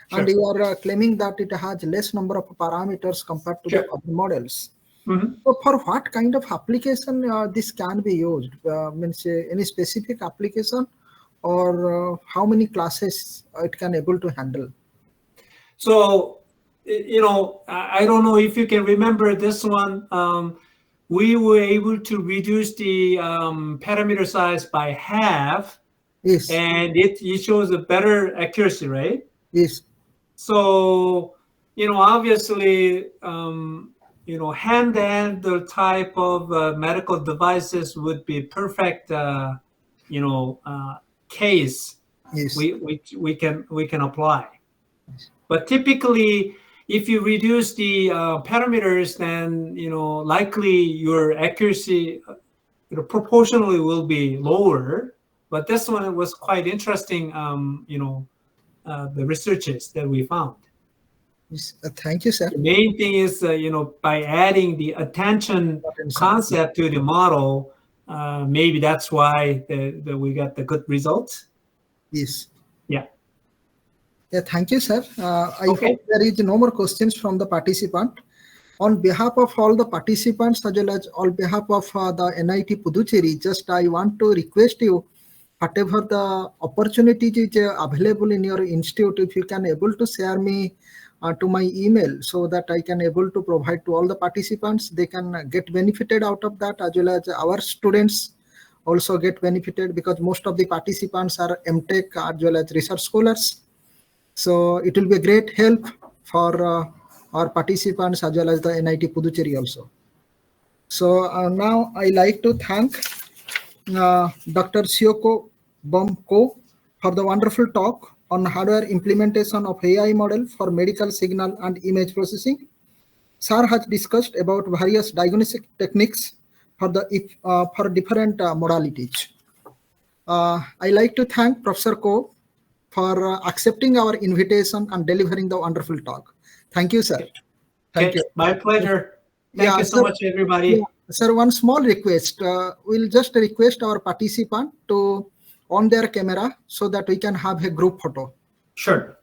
Sure. And you are claiming that it has less number of parameters compared to the other models. Mm-hmm. So for what kind of application this can be used? Means any specific application, or how many classes it can able to handle? So, I don't know if you can remember this one. We were able to reduce the parameter size by half. Yes. And it shows a better accuracy, right? Yes. So, obviously, handheld type of medical devices would be perfect, case. Yes. We can apply. But typically, if you reduce the parameters, then likely your accuracy proportionally will be lower. But this one was quite interesting. The researches that we found. Yes. Thank you, sir. The main thing is by adding the attention concept to the model, maybe that's why we got the good results. Yes. Yeah. Yeah, thank you, sir. I hope there is no more questions from the participant. On behalf of all the participants, as well as on behalf of the NIT Puducherry, just I want to request you, whatever the opportunity is available in your institute, if you can able to share me to my email, so that I can able to provide to all the participants. They can get benefited out of that, as well as our students also get benefited, because most of the participants are MTech as well as research scholars. So it will be a great help for our participants as well as the NIT Puducherry also. So now I like to thank Dr. Sioko Bomko for the wonderful talk on hardware implementation of AI model for medical signal and image processing. Sir has discussed about various diagnostic techniques for different modalities. I like to thank Professor Ko for accepting our invitation and delivering the wonderful talk. Thank you, sir. Thank you. My pleasure. Thank you so much, everybody. Yeah, sir, one small request. We'll just request our participant to on their camera so that we can have a group photo. Sure.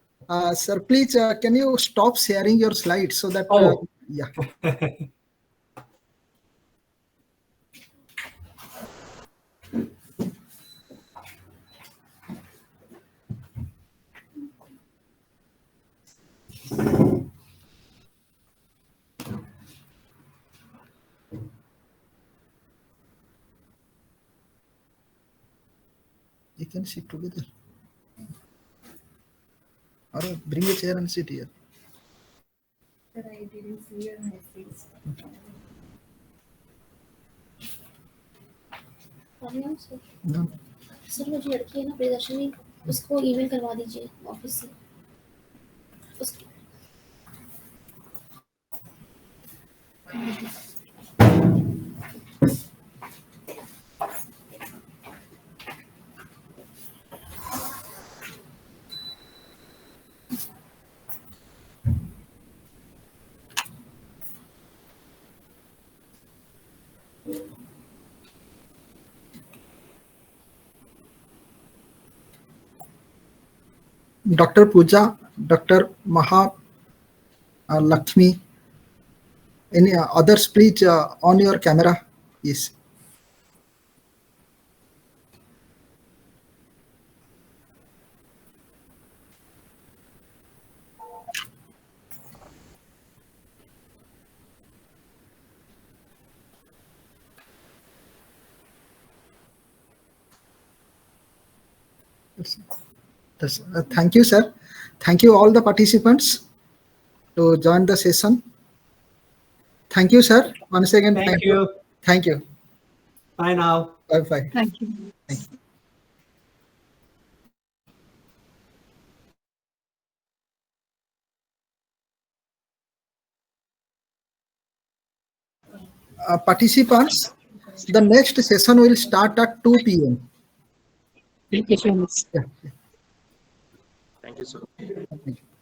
Sir, please, can you stop sharing your slides so that... yeah. We can sit together. Or bring a chair and sit here. Sir, I didn't see your message. Sir No. Sir वो जो लड़की है ना प्रियदर्शनी उसको email करवा दीजिए office से उसकी Dr. Pooja, Dr. Maha Lakshmi, any others, please on your camera. Yes. Thank you, sir. Thank you all the participants to join the session. Thank you, sir. Once again, Thank you. Thank you. Bye now. Bye-bye. Thank you. Participants, the next session will start at 2 p.m. Thank you so much. Yeah. Thank you, sir. Thank you.